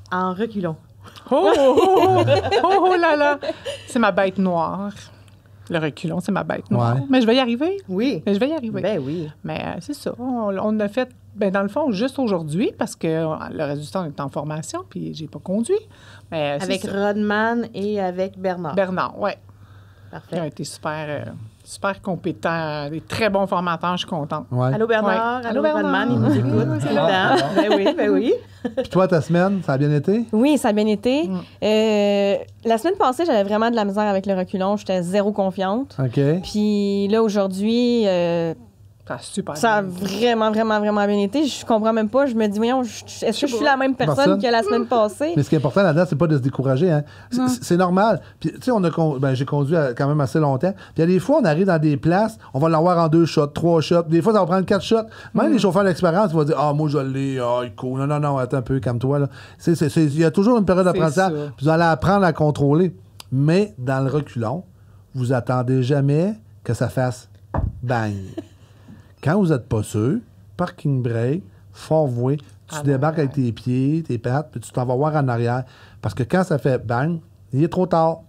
en reculons. Oh là là! C'est ma bête noire. Le reculon, c'est ma bête noire. Ouais. Mais je vais y arriver. Oui. Mais je vais y arriver. Ben oui. Mais c'est ça. On a fait, dans le fond, juste aujourd'hui, parce que le reste du temps, on est en formation, puis j'ai pas conduit. Mais avec Rodman et avec Bernard. Bernard, oui. Parfait. Ils ont été super Super compétent, des très bons formateurs, je suis contente. Ouais. Allô Bernard, allô Rodman, il nous écoute tout le temps. Ben oui. Puis toi, ta semaine, ça a bien été? Oui, ça a bien été. La semaine passée, j'avais vraiment de la misère avec le reculon. J'étais zéro confiante. OK. Puis là, aujourd'hui, ça a vraiment bien été. Je comprends même pas. Je me dis, voyons, est-ce que je suis la même personne que la semaine passée? Mais ce qui est important là-dedans, c'est pas de se décourager. Hein? C'est normal. Puis, tu sais, j'ai conduit quand même assez longtemps. Puis, il y a des fois, on arrive dans des places, on va l'avoir en 2 shots, 3 shots. Des fois, ça va prendre 4 shots. Même les chauffeurs d'expérience vont dire, moi, je l'ai, cool. Non, attends un peu, calme-toi. Là. Il y a toujours une période d'apprentissage. Puis, vous allez apprendre à contrôler. Mais, dans le reculon, vous attendez jamais que ça fasse bang. Quand vous n'êtes pas sûr, parking brake, fort voué, tu débarques avec tes pieds, tes pattes, puis tu t'en vas voir en arrière. Parce que quand ça fait bang, il est trop tard.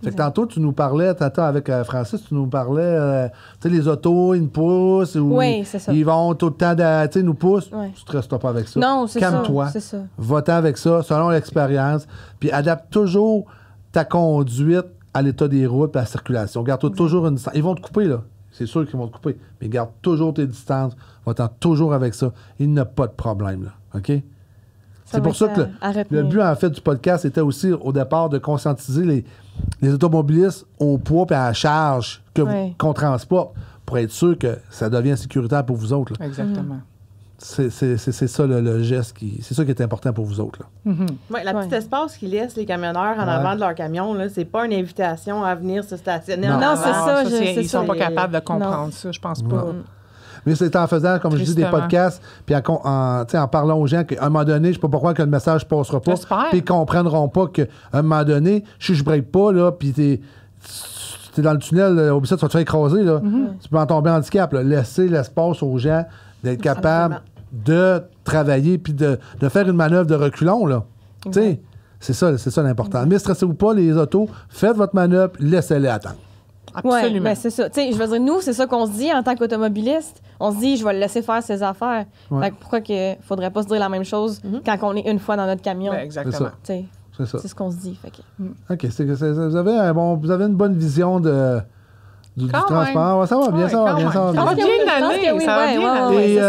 Fait que tantôt, tu nous parlais, avec Francis, tu nous parlais, tu sais, les autos, ils nous poussent, ou ils vont tout le temps, tu sais, nous poussent. Ouais. Tu ne te restes pas avec ça. Non, c'est ça. Calme-toi. C'est ça. Va-t'en avec ça, selon l'expérience. Puis adapte toujours ta conduite à l'état des routes et à la circulation. Garde-toi toujours une distance. Ils vont te couper, là. C'est sûr qu'ils vont te couper. Mais garde toujours tes distances. Va-t'en toujours avec ça. Il n'y a pas de problème, là. OK? C'est pour ça que le but, en fait, du podcast était aussi, au départ, de conscientiser les automobilistes au poids et à la charge qu'on transporte pour être sûr que ça devient sécuritaire pour vous autres. Là. Exactement. C'est ça le geste c'est ça qui est important pour vous autres. Là. Ouais, la petite espace qu'ils laissent les camionneurs en avant de leur camion, là, c'est pas une invitation à venir se stationner. Non, c'est ça. Ils sont pas capables de comprendre ça, je pense pas. Mais c'est en faisant, comme je dis, des podcasts, puis en parlant aux gens qu'à un moment donné, je ne sais pas pourquoi que le message ne passera pas, puis ils ne comprendront pas qu'à un moment donné, je ne break pas, là, puis t'es dans le tunnel, au bout de ça, tu vas te faire écraser, là. Tu peux en tomber en handicap. Là. Laisser l'espace aux gens d'être capables de travailler puis de faire une manœuvre de reculon, là. Tu sais, c'est ça l'important. Mais stressez-vous pas, les autos, faites votre manœuvre, laissez-les attendre. Oui, ben c'est ça. Tu sais, je veux dire, nous, c'est ça qu'on se dit en tant qu'automobiliste. On se dit, je vais le laisser faire ses affaires. Fait que pourquoi qu'il faudrait pas se dire la même chose quand on est une fois dans notre camion? Ben, exactement. C'est ça. C'est ce qu'on se dit. Fait que... OK. Vous avez une bonne vision du transport. Ouais, ça va bien, ça va bien. Ça va bien l'année. Et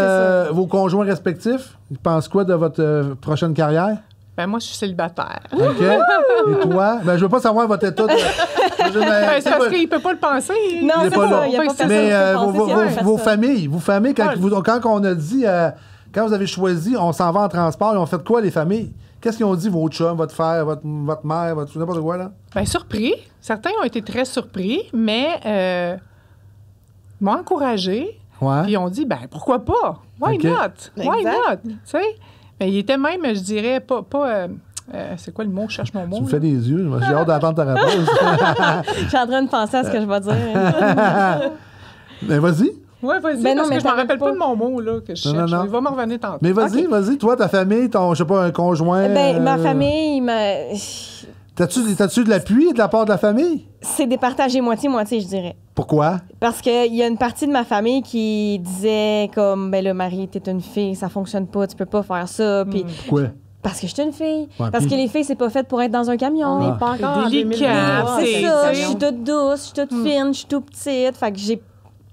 vos conjoints respectifs, ils pensent quoi de votre prochaine carrière? Ben moi, je suis célibataire. OK. Et toi? Ben, je veux pas savoir votre état de... c'est parce qu'il peut pas le penser. Non, c'est ça. Il y a pas Mais vos familles, quand on a dit... quand vous avez choisi, on s'en va en transport, ils ont fait quoi, les familles? Qu'est-ce qu'ils ont dit, votre chum, votre frère, votre mère, votre n'importe quoi, là? Bien, surpris. Certains ont été très surpris, mais m'ont encouragé. Ouais. Puis ils ont dit, ben pourquoi pas? Why not? Why not? Tu sais? Mais il était même, je dirais, pas c'est quoi le mot? Je cherche mon mot. Tu me fais des yeux. J'ai hâte d'entendre ta réponse. Je suis en train de penser à ce que je vais dire. Ben, vas-y. Oui, vas-y, parce que je ne me rappelle pas de mon mot là, que je cherche. Il va me revenir tantôt. Mais vas-y. Toi, ta famille, je sais pas, un conjoint... ma famille... T'as-tu de l'appui de la part de la famille? C'est départagé moitié-moitié, je dirais. Pourquoi? Parce qu'il y a une partie de ma famille qui disait comme, ben le mari, t'es une fille, ça fonctionne pas, tu peux pas faire ça. Puis pourquoi? Parce que je suis une fille. Ouais, parce que les filles, c'est pas fait pour être dans un camion. On n'est pas encore délicat. C'est ça. Je suis toute douce, je suis toute fine, je suis toute petite. Fait que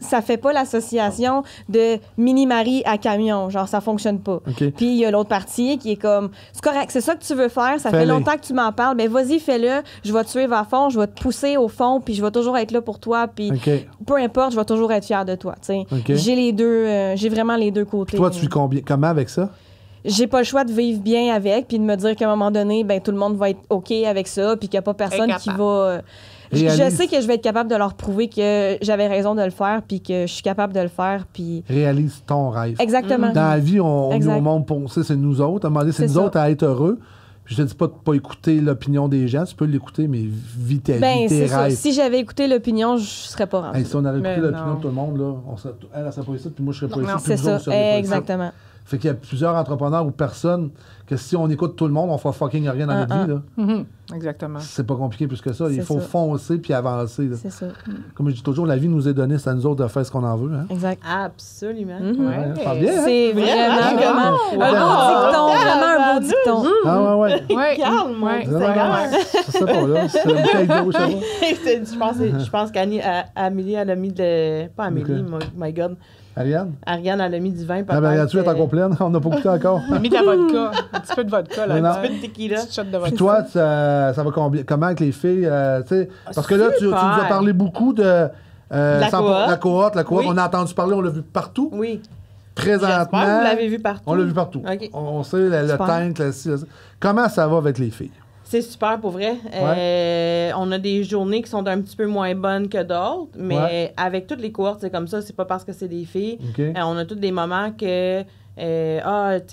ça fait pas l'association de mini-mari à camion. Genre, ça fonctionne pas. Okay. Puis, il y a l'autre partie qui est comme, c'est correct, c'est ça que tu veux faire, ça fait longtemps que tu m'en parles, mais vas-y, fais-le, je vais te suivre à fond, je vais te pousser au fond, puis je vais toujours être là pour toi, puis peu importe, je vais toujours être fière de toi, tu sais. J'ai les deux, j'ai vraiment les deux côtés. Toi, tu vis comment avec ça? J'ai pas le choix de vivre bien avec, puis de me dire qu'à un moment donné, ben tout le monde va être OK avec ça, puis qu'il n'y a pas personne qui va... Je sais que je vais être capable de leur prouver que j'avais raison de le faire, puis que je suis capable de le faire, puis... Réalise ton rêve. Exactement. Dans la vie, on est au monde pour ça, c'est nous autres. À un moment donné, c'est nous autres à être heureux. Puis je te dis pas de pas écouter l'opinion des gens, tu peux l'écouter, mais vis tes rêves. Ça. Si j'avais écouté l'opinion, je serais pas rendue. Si on avait écouté l'opinion de tout le monde, là, elle serait pas ici, puis moi, je serais pas ici. C'est ça, exactement. Fait qu'il y a plusieurs entrepreneurs ou personnes que si on écoute tout le monde, on fera fucking rien dans notre vie. Là. Exactement. C'est pas compliqué plus que ça. Il faut foncer puis avancer. Là. C'est ça. Comme je dis toujours, la vie nous est donnée, c'est à nous autres de faire ce qu'on en veut. Hein? Exact. Absolument. Ouais, ça bien, hein? C'est vraiment un beau dicton. Ah ouais. Calme, moi. C'est ça pas là. C'est une bouteille d'eau, je pense qu'Amélie, elle a mis de... Pas Amélie, my God. Ariane, elle a mis du vin. Ah ben, là-dessus, elle est encore pleine. On n'a pas goûté encore. Elle a mis de la vodka. Un petit peu de vodka, là. Un petit peu de tequila. Puis toi, ça va comment avec les filles? Parce que là, tu nous as parlé beaucoup de... la cohorte. Oui. On a entendu parler, on l'a vu partout. Oui. Présentement... Vous l'avez vu partout. On l'a vu partout. Okay. On sait le teint, comment ça va avec les filles? C'est super pour vrai. On a des journées qui sont un petit peu moins bonnes que d'autres, mais avec toutes les cohortes, c'est comme ça. C'est pas parce que c'est des filles. Okay. On a tous des moments que tu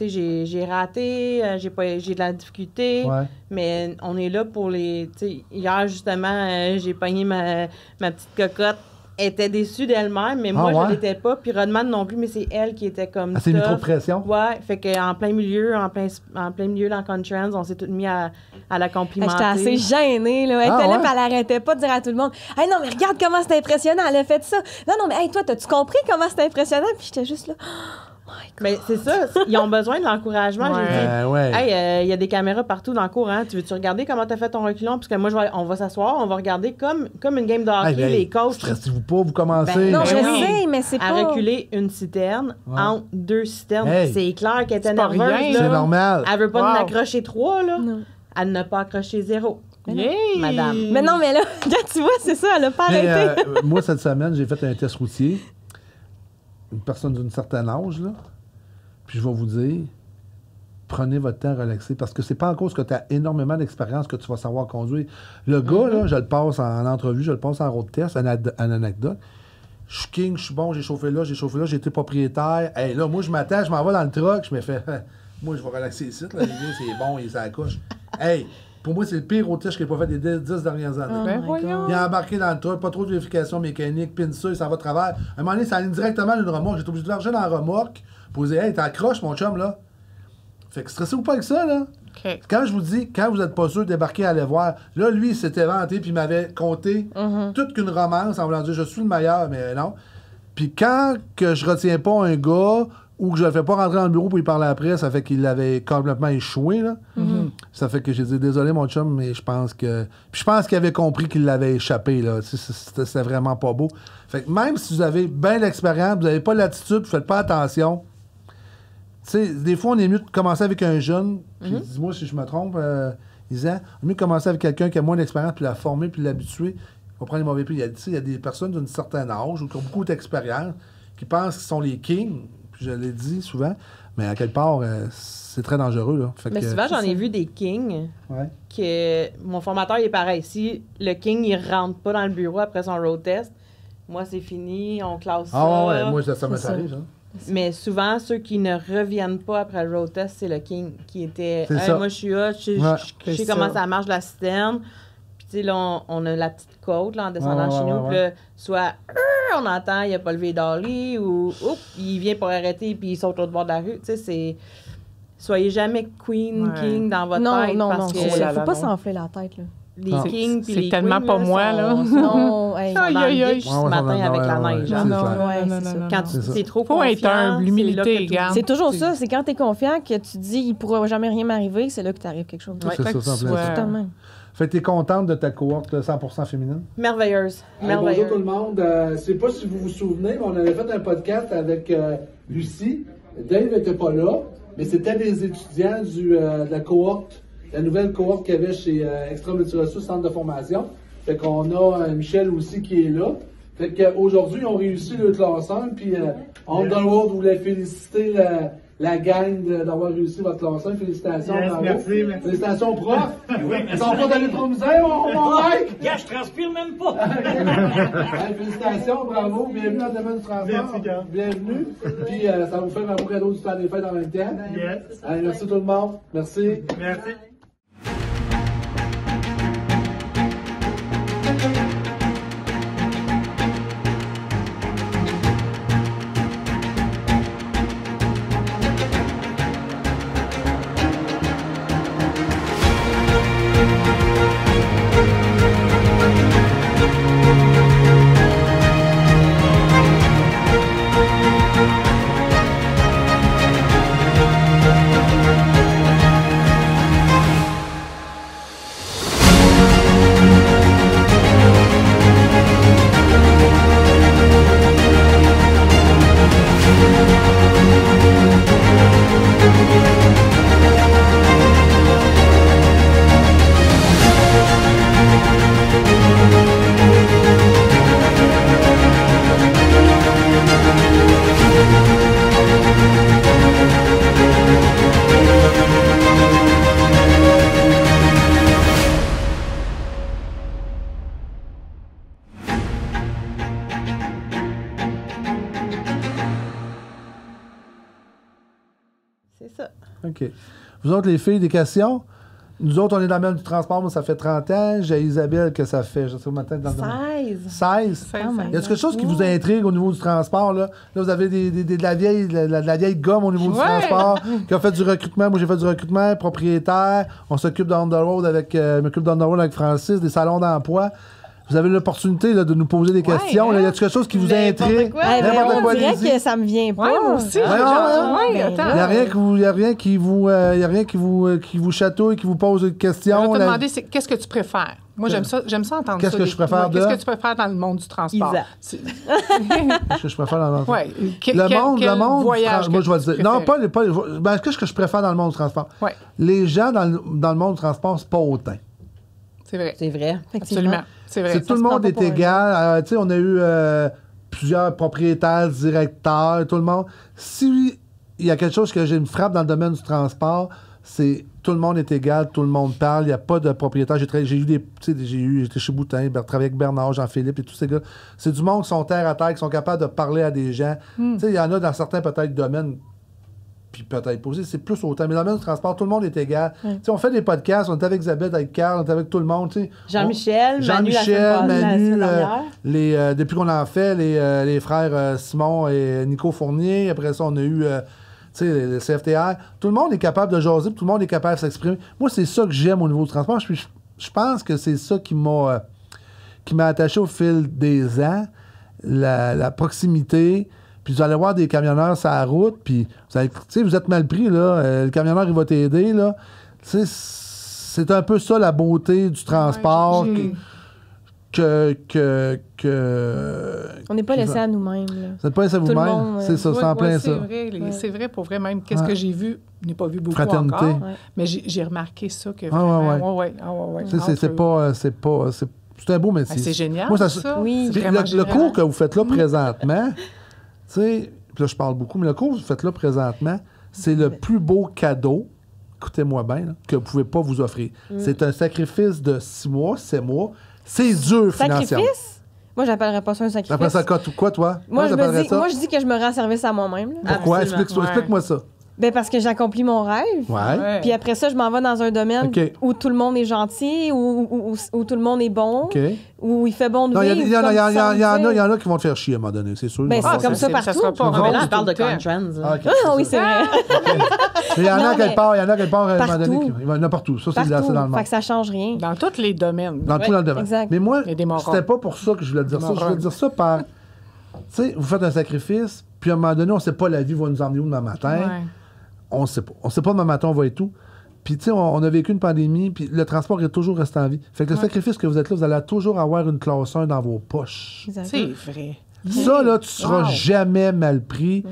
sais, j'ai raté, j'ai de la difficulté, mais on est là pour les... Tu sais, hier, justement, j'ai pogné ma petite cocotte. Elle était déçue d'elle-même, mais moi, je l'étais pas. Puis Rodman non plus, mais c'est elle qui était comme ça. C'est mis trop de pression? Ouais, fait qu'en plein milieu, en plein milieu dans Contrans, on s'est toutes mis à la complimenter. J'étais assez gênée, là. Elle était là, puis elle arrêtait pas de dire à tout le monde « Hey, non, mais regarde comment c'est impressionnant, elle a fait ça. Non, mais hey, toi, t'as-tu compris comment c'est impressionnant? » Puis j'étais juste là... Mais c'est ça, ils ont besoin de l'encouragement. J'ai dit, hey, y a des caméras partout dans le cours, hein? Tu veux-tu regarder comment t'as fait ton reculon? Parce que moi, on va s'asseoir, on va regarder comme une game de hockey, les coachs. Stressez-vous pas, vous commencez. Non, je sais, mais c'est pas... À reculer une citerne entre deux citernes. C'est clair qu'elle était nerveuse. C'est normal. Elle veut pas nous accrocher 3, là. Non. Elle n'a pas accroché 0. Madame. Mais non, mais là, quand tu vois, c'est ça, elle a pas arrêté. Moi, cette semaine, j'ai fait un test routier. Une personne d'un certain âge, là. Puis je vais vous dire, prenez votre temps à relaxer, parce que c'est pas en cause que tu as énormément d'expérience que tu vas savoir conduire. Le gars, là, je le passe en entrevue, je le passe en road test, en anecdote. Je suis king, je suis bon, j'ai chauffé là, j'ai été propriétaire. Hey, là, moi, je m'attends, je m'en vais dans le truck, je me fais, moi, je vais relaxer ici, là, c'est bon, il s'accouche. Hey! Pour moi, c'est le pire road test que j'ai pas fait des 10 dernières années. Il a embarqué dans le truck, pas trop de vérification mécanique, pin ça, il s'en va de travers. À un moment donné, ça allait directement d'une remorque. J'étais obligé de l'argent dans la remorque pour dire, hey, t'accroches, mon chum, là. Fait que stressez-vous pas avec ça, là. Okay. Quand je vous dis, quand vous êtes pas sûr de débarquer, allez voir. Là, lui, il s'était vanté, puis il m'avait compté toute qu'une romance en voulant dire, je suis le meilleur, mais non. Puis quand que je retiens pas un gars ou que je le fais pas rentrer dans le bureau pour lui parler après, ça fait qu'il l'avait complètement échoué, là. Ça fait que j'ai dit, désolé, mon chum, mais je pense que... Puis je pense qu'il avait compris qu'il l'avait échappé, là. C'était vraiment pas beau. Fait que même si vous avez bien l'expérience, vous n'avez pas l'attitude, vous faites pas attention... Tu sais, des fois, on est mieux de commencer avec un jeune, puis dis-moi si je me trompe, Isa, on est mieux de commencer avec quelqu'un qui a moins d'expérience, puis la former, puis l'habituer. On prend les mauvais pieds. Il y a des personnes d'un certain âge ou qui ont beaucoup d'expérience, qui pensent qu'ils sont les kings, puis je l'ai dit souvent, mais à quelque part, c'est très dangereux. Là. Fait mais que, souvent, j'en ai vu des kings que mon formateur, il est pareil. Si le king, il rentre pas dans le bureau après son road test, moi, c'est fini, on classe ça. Ah ouais, moi, ça m'arrive, hein. Mais souvent, ceux qui ne reviennent pas après le road test, c'est le king qui était hey, moi, je suis hot, je sais comment ça marche la citerne. Puis, tu sais, là, on a la petite côte là, en descendant chez nous. Puis là, soit on entend, il n'a pas levé d'Ollie ou il vient pour arrêter puis il saute au bord de la rue. Tu sais, c'est. Soyez jamais queen, king dans votre tête. Non, parce que faut pas s'enfler la tête, là. Les kings puis les c'est tellement pas moi, là. Non, ce matin avec la neige. Quand tu es trop confiant, faut être humble, l'humilité, regarde. C'est toujours ça. C'est quand tu es confiant que tu dis il pourra jamais rien m'arriver, c'est là que t'arrive quelque chose. C'est ça, fait que t'es contente de ta cohorte 100% féminine? Merveilleuse. Bonjour tout le monde. Je sais pas si vous vous souvenez, mais on avait fait un podcast avec Lucie. Dave n'était pas là, mais c'était des étudiants de la cohorte. La nouvelle cohorte qu'il y avait chez Extra Multiressources, centre de formation. Fait qu'on a Michel aussi qui est là. Fait qu'aujourd'hui, ils ont réussi le classement. Puis On the Road voulait féliciter la gang d'avoir réussi votre classement. Félicitations. Yes, merci. Félicitations, prof. Ils sont pas donné trop misère, mon mec. Je transpire même pas. Félicitations, bravo. Bienvenue dans le domaine du transport. Bienvenue. Puis ça vous fait un beau cadeau du temps des fêtes en même temps. Yes. Allez, merci tout le monde. Merci. Merci. OK. Vous autres, les filles, des questions? Nous autres, on est dans le domaine du transport, moi, ça fait 30 ans. J'ai Isabelle que ça fait, je sais pas, maintenant, dans le 16. Y a-t-il quelque chose qui vous intrigue au niveau du transport, là? Là, vous avez de la vieille gomme au niveau du transport, qui a fait du recrutement. Moi, j'ai fait du recrutement, propriétaire. On s'occupe d'On the Road avec Francis, des salons d'emploi. Vous avez l'opportunité de nous poser des questions. Y a quelque chose qui vous intrigue? N'importe quoi. On dirait que ça me vient pas. Moi aussi. Il n'y a rien qui vous chatouille, qui vous pose des questions. Je vais te demander, qu'est-ce que tu préfères? Moi, j'aime ça entendre ça. Qu'est-ce que je préfère Qu'est-ce que tu préfères dans le monde du transport? Qu'est-ce que je préfère dans le monde du transport? Le monde voyage moi, je vais dire. Non, pas qu'est-ce que je préfère dans le monde du transport? Les gens dans le monde du transport, c'est pas autant. C'est vrai. C'est vrai. Absolument. C'est vrai. Tout le monde est égal. On a eu plusieurs propriétaires, directeurs, tout le monde. Si il y a quelque chose que j'ai me frappe dans le domaine du transport, c'est tout le monde est égal, tout le monde parle, il n'y a pas de propriétaire. J'étais chez Boutin, travaillé avec Bernard, Jean-Philippe et tous ces gars. C'est du monde qui sont terre à terre, qui sont capables de parler à des gens. Il y en a dans certains peut-être domaines. Puis peut-être posé, c'est plus autant. Mais dans le domaine du transport, tout le monde est égal. On fait des podcasts, on est avec Isabelle, avec Carl, on est avec tout le monde. Jean-Michel, Manu, depuis qu'on en fait, les frères Simon et Nico Fournier. Après ça, on a eu le CFTR. Tout le monde est capable de jaser, tout le monde est capable de s'exprimer. Moi, c'est ça que j'aime au niveau du transport. Je pense que c'est ça qui m'a attaché au fil des ans, la proximité. Puis vous allez voir des camionneurs sur la route, puis vous êtes mal pris, là. Le camionneur, il va t'aider, là. C'est un peu ça, la beauté du transport. On n'est pas laissé à nous-mêmes. Vous n'êtes pas laissé à vous-même. C'est ça, c'est en plein ça. C'est vrai, pour vrai, même. Qu'est-ce que j'ai vu? Je n'ai pas vu beaucoup Fraternité. encore. Mais j'ai remarqué ça. Que c'est un beau métier. C'est génial, moi, ça. Oui. Le cours que vous faites là présentement, puis là, je parle beaucoup, mais le cours que vous faites là présentement, c'est le plus beau cadeau, écoutez-moi bien, là, que vous ne pouvez pas vous offrir. C'est un sacrifice de 6 mois, 7 mois. C'est dur financièrement. Sacrifice? Moi, j'appellerais pas ça un sacrifice. Après ça, quoi, toi? Moi, je dis que je me rends service à moi-même. Là. Pourquoi? Explique-moi ça. Ben parce que j'accomplis mon rêve. Ouais. Puis après ça, je m'en vais dans un domaine où tout le monde est gentil, où tout le monde est bon, où il fait bon de vivre. Il y en a qui vont te faire chier à un moment donné, c'est sûr. Ben, c'est comme ça partout. Là, on parle de Contrans. Ah oui, c'est vrai. Il y en a quelque part à un moment donné. Il y en a partout. Ça, c'est dans le monde. Fait que ça change rien. Dans tous les domaines. Dans tous les domaines. Exact. Mais moi, c'était pas pour ça que je voulais dire ça. Je voulais dire ça par... Tu sais, vous faites un sacrifice, puis à un moment donné, on sait pas la vie va nous emmener où demain matin. On sait pas. On sait pas demain matin, on va et tout. Puis, tu sais, on a vécu une pandémie, puis le transport est toujours resté en vie. Fait que le sacrifice que vous êtes là, vous allez toujours avoir une classe 1 dans vos poches. C'est vrai. Ça, là, tu seras jamais mal pris. Tu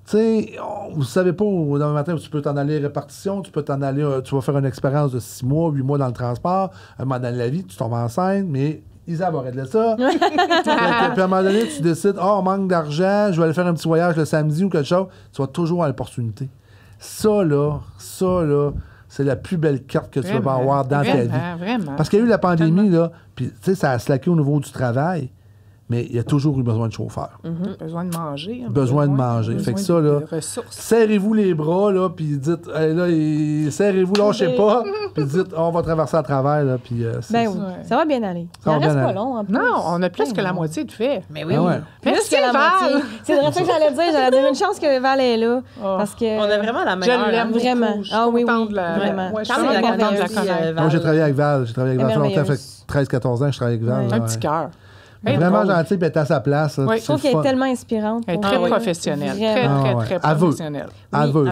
sais, vous savez pas, demain matin, tu peux t'en aller répartition, tu peux t'en aller, tu vas faire une expérience de 6 mois, 8 mois dans le transport. À un moment donné de la vie, tu tombes enceinte, mais Isa va régler ça. Puis à un moment donné, tu décides, on manque d'argent, je vais aller faire un petit voyage le samedi ou quelque chose. Tu vas toujours à l'opportunité. Ça, là, c'est la plus belle carte que tu vas avoir dans ta vie. Vraiment. Parce qu'il y a eu la pandémie, là, puis tu sais, ça a slacké au niveau du travail, mais il y a toujours eu besoin de chauffeur. Besoin de manger. Besoin de manger. Fait que ça, là, serrez-vous les bras, là, puis dites, serrez-vous, lâchez pas, puis dites, on va traverser à travers, là, puis oui, ça va bien aller. Ça reste pas long, en plus. Non, on a plus que la moitié de fait. Mais oui. Merci, que la moitié. C'est vrai ça que j'allais dire. J'allais dire une chance que Val est là. Parce que... On a vraiment la meilleure. Je l'aime vraiment. Ah oui, vraiment. Moi, je suis contente de la connaître. Moi, j'ai travaillé avec Val. J'ai travaillé avec Val longtemps. Fait 13-14 ans, je travaille avec Val. Un petit cœur. Vraiment gentil, puis elle est à sa place. Je trouve qu'elle est tellement inspirante. Elle est très professionnelle. Très professionnelle. Elle veut.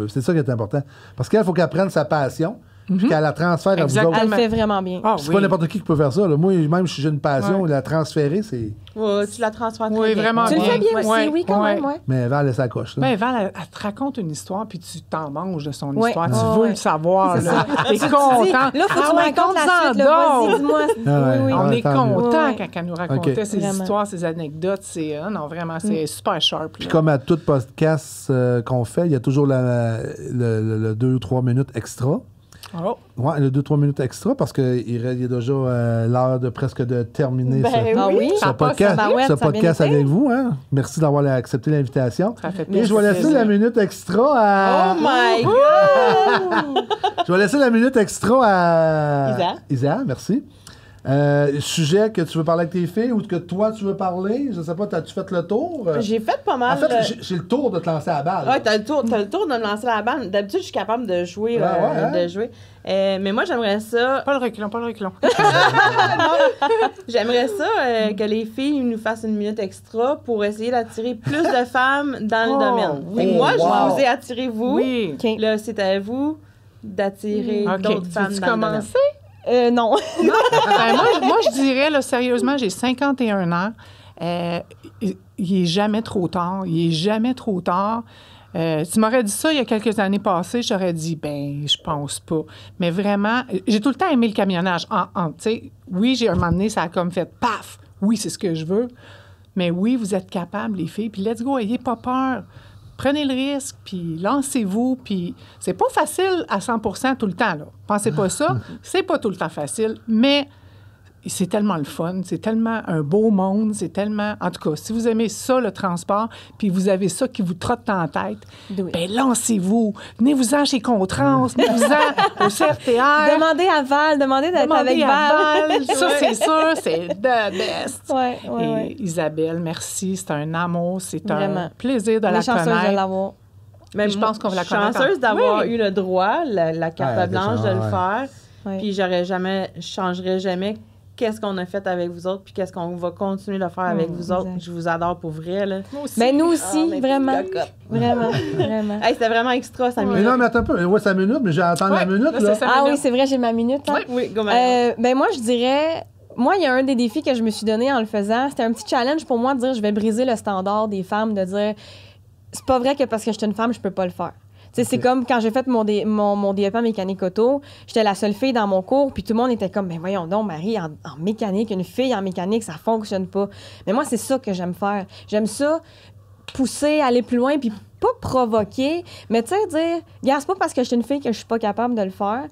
C'est ça qui est important. Parce qu'elle, il faut qu'elle prenne sa passion, puis qu'elle la transfère à vous autres. Elle le fait vraiment bien. C'est pas n'importe qui peut faire ça. Là. Moi, même si j'ai une passion, la transférer, c'est... Oui, tu la transfères très bien. Vraiment tu le fais bien aussi, oui, quand même. Mais Val, elle s'accroche. Mais Val, elle te raconte une histoire, puis tu t'en manges de son histoire. Tu veux le savoir. T'es content. Là, il faut que tu me racontes la suite. Vas-y, dis-moi. On est content quand elle nous racontait ses histoires, ses anecdotes. Non, vraiment, c'est super sharp. Puis comme à tout podcast qu'on fait, il y a toujours le 2 ou 3 minutes extra. Oh. Ouais, le 2-3 minutes extra parce qu'il est déjà l'heure de presque de terminer ce podcast avec vous. Hein? Merci d'avoir accepté l'invitation. Et je vais laisser la minute extra à... Oh my God! Je vais laisser la minute extra à... Isa, merci. Sujet que tu veux parler avec tes filles ou que toi tu veux parler, je sais pas, as-tu fait le tour? J'ai fait pas mal. En fait, j'ai le tour de te lancer la balle. Ouais, t'as le tour de me lancer la balle. D'habitude, je suis capable de jouer. Mais moi, j'aimerais ça... Pas le reculon. J'aimerais ça que les filles nous fassent une minute extra pour essayer d'attirer plus de femmes dans le domaine. Oui. Moi, je vous ai attiré, vous. Oui. Là, c'est à vous d'attirer d'autres femmes dans le domaine. Non. moi, je dirais, là, sérieusement, j'ai 51 ans. Il est jamais trop tard. Tu m'aurais dit ça il y a quelques années passées, j'aurais dit, je pense pas. Mais vraiment, j'ai tout le temps aimé le camionnage. Tu sais, oui, j'ai un moment donné, ça a comme fait paf! Oui, c'est ce que je veux. Mais oui, vous êtes capables, les filles. Puis let's go, ayez pas peur. Prenez le risque, puis lancez-vous, puis c'est pas facile à 100% tout le temps, là. Pensez pas ça. C'est pas tout le temps facile, mais c'est tellement le fun, c'est tellement un beau monde, c'est tellement... En tout cas, si vous aimez ça, le transport, puis vous avez ça qui vous trotte dans la tête, lancez-vous. Venez-vous-en chez Contrans, venez-vous-en au CRTR. Demandez à Val, demandez d'être avec Val. Ça, c'est sûr, c'est the best. Et Isabelle, merci, c'est un amour, c'est un plaisir de la connaître. Chanceuse de l'avoir. Mais je pense qu'on va la connaître. Chanceuse d'avoir eu le droit, la carte blanche de le faire, puis je changerais jamais qu'est-ce qu'on a fait avec vous autres, puis qu'est-ce qu'on va continuer de faire avec vous autres. Je vous adore pour vrai, là. Nous aussi, vraiment. Vraiment. Hey, c'était vraiment extra, 5 minutes. Mais non, mais attends un peu. Ouais, 5 minutes, mais j'ai attendu la minute, là. Oui, c'est vrai, j'ai ma minute. Hein? Oui, go moi, je dirais... Moi, il y a un des défis que je me suis donné en le faisant. C'était un petit challenge pour moi de dire, je vais briser le standard des femmes, de dire, c'est pas vrai que parce que je suis une femme, je peux pas le faire. C'est comme quand j'ai fait mon DEP en mécanique auto, j'étais la seule fille dans mon cours, puis tout le monde était comme, voyons donc, Marie, en mécanique, une fille en mécanique, ça fonctionne pas. Mais moi, c'est ça que j'aime faire. J'aime ça, pousser, aller plus loin, puis pas provoquer, mais tu sais, dire, regarde, c'est pas parce que je suis une fille que je suis pas capable de le faire.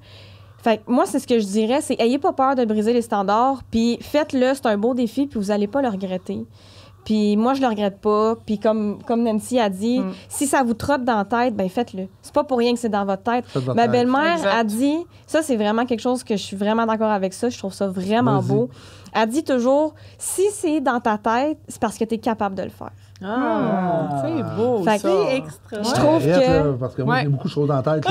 Fait que moi, c'est ce que je dirais, c'est ayez pas peur de briser les standards, puis faites-le, c'est un beau défi, puis vous allez pas le regretter. Puis moi, je le regrette pas. Puis comme Nancy a dit, si ça vous trotte dans la tête, faites-le. C'est pas pour rien que c'est dans votre tête. Ma belle-mère a dit, ça, c'est vraiment quelque chose que je suis vraiment d'accord avec ça. Je trouve ça vraiment beau. Elle dit toujours, si c'est dans ta tête, c'est parce que tu es capable de le faire. C'est beau, ça. C'est extra. Je trouve que... parce que moi, j'ai beaucoup de choses dans la tête.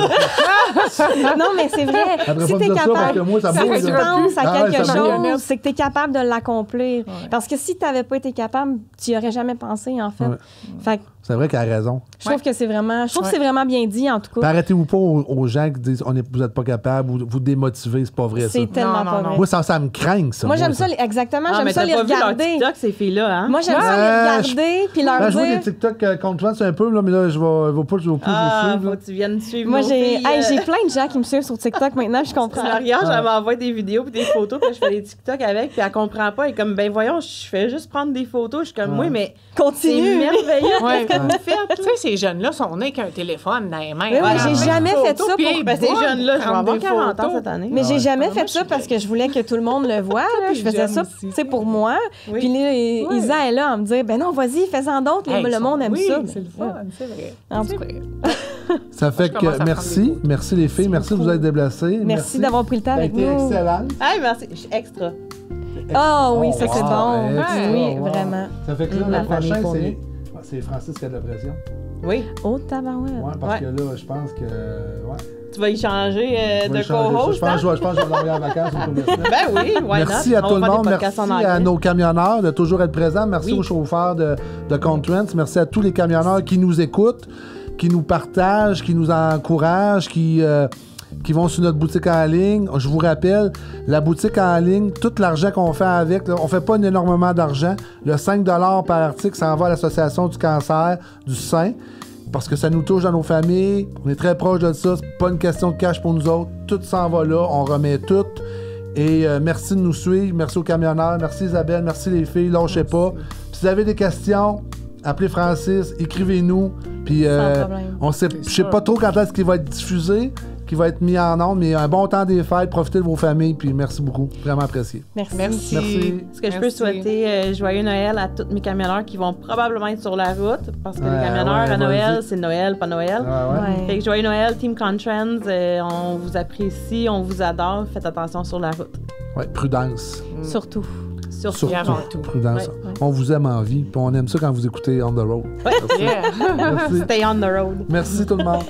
Non, mais c'est vrai. Si tu es capable, si tu penses à quelque chose, c'est que tu es capable de l'accomplir. Parce que si tu n'avais pas été capable, tu n'y aurais jamais pensé, en fait. Fait que c'est vrai qu'elle a raison. Je trouve que c'est vraiment, c'est vraiment bien dit, en tout cas. Arrêtez-vous pas aux gens qui disent vous n'êtes pas capable ou vous démotivez, c'est pas vrai, ça. C'est tellement pas vrai. Moi, ça me craint, ça. Moi, j'aime ça, exactement. J'aime ça les regarder. TikTok, ces filles-là, hein? Moi, j'aime ça les regarder puis leur dire. Je vois des TikTok contre toi, c'est un peu, là, mais là, je vais pas vous suivre. Faut que tu viennes suivre. Moi, j'ai plein de gens qui me suivent sur TikTok maintenant, je comprends. Regarde, elle m'envoie des vidéos puis des photos, puis je fais des TikTok avec, puis elle comprend pas. Elle est comme, voyons, je fais juste prendre des photos. Je suis comme, oui, mais continue. C'est merveilleux. Qu'est-ce que vous faites? Tu sais, ces jeunes-là sont nés qu'un téléphone dans les mains. J'ai jamais fait ça pour... Ces jeunes-là, je vais avoir 40 ans cette année. Mais j'ai jamais fait ça parce que je voulais que tout le monde le voie. Je faisais ça, pour moi. Puis Isa est là à me dire, non, vas-y, fais-en d'autres. Le monde aime ça. C'est le fun, c'est vrai. C'est vrai. Ça fait que merci les filles, merci de vous être déplacées. Merci d'avoir pris le temps avec nous. Excellent. Merci, je suis extra. Ah oui, ça c'est bon. Oui, vraiment. Ça fait que là, le prochain, c'est Francis qui a de la pression. Oui. Oh, tabarouette. Oui, parce que là, je pense que... Tu vas y changer de co-host, Je pense que je vais l'envoyer en vacances autour de ça. Oui, merci à tout le monde. Merci à nos camionneurs de toujours être présents. Merci aux chauffeurs de Contrans. Merci à tous les camionneurs qui nous écoutent, qui nous partagent, qui nous encouragent, qui vont sur notre boutique en ligne. Je vous rappelle, la boutique en ligne, tout l'argent qu'on fait avec, là, on fait pas énormément d'argent. Le 5 $ par article, ça en va à l'Association du cancer du sein, parce que ça nous touche dans nos familles. On est très proche de ça. C'est pas une question de cash pour nous autres. Tout s'en va là. On remet tout. Et merci de nous suivre. Merci aux camionneurs. Merci Isabelle. Merci les filles. Lâchez pas. Si vous avez des questions, appelez Francis. Écrivez-nous. Puis je sais pas trop quand est-ce qu'il va être diffusé. qui va être mis en ondes. Mais un bon temps des fêtes, profitez de vos familles, puis merci beaucoup. Vraiment apprécié. Merci. Est-ce que je peux souhaiter joyeux Noël à tous mes camionneurs qui vont probablement être sur la route, parce que les camionneurs à Noël, c'est Noël, pas Noël. Fait que joyeux Noël, Team Contrans, on vous apprécie, on vous adore, faites attention sur la route. Oui, prudence. Surtout. Prudence. Ouais. On vous aime en vie, puis on aime ça quand vous écoutez On the Road. Stay on the road. Merci tout le monde.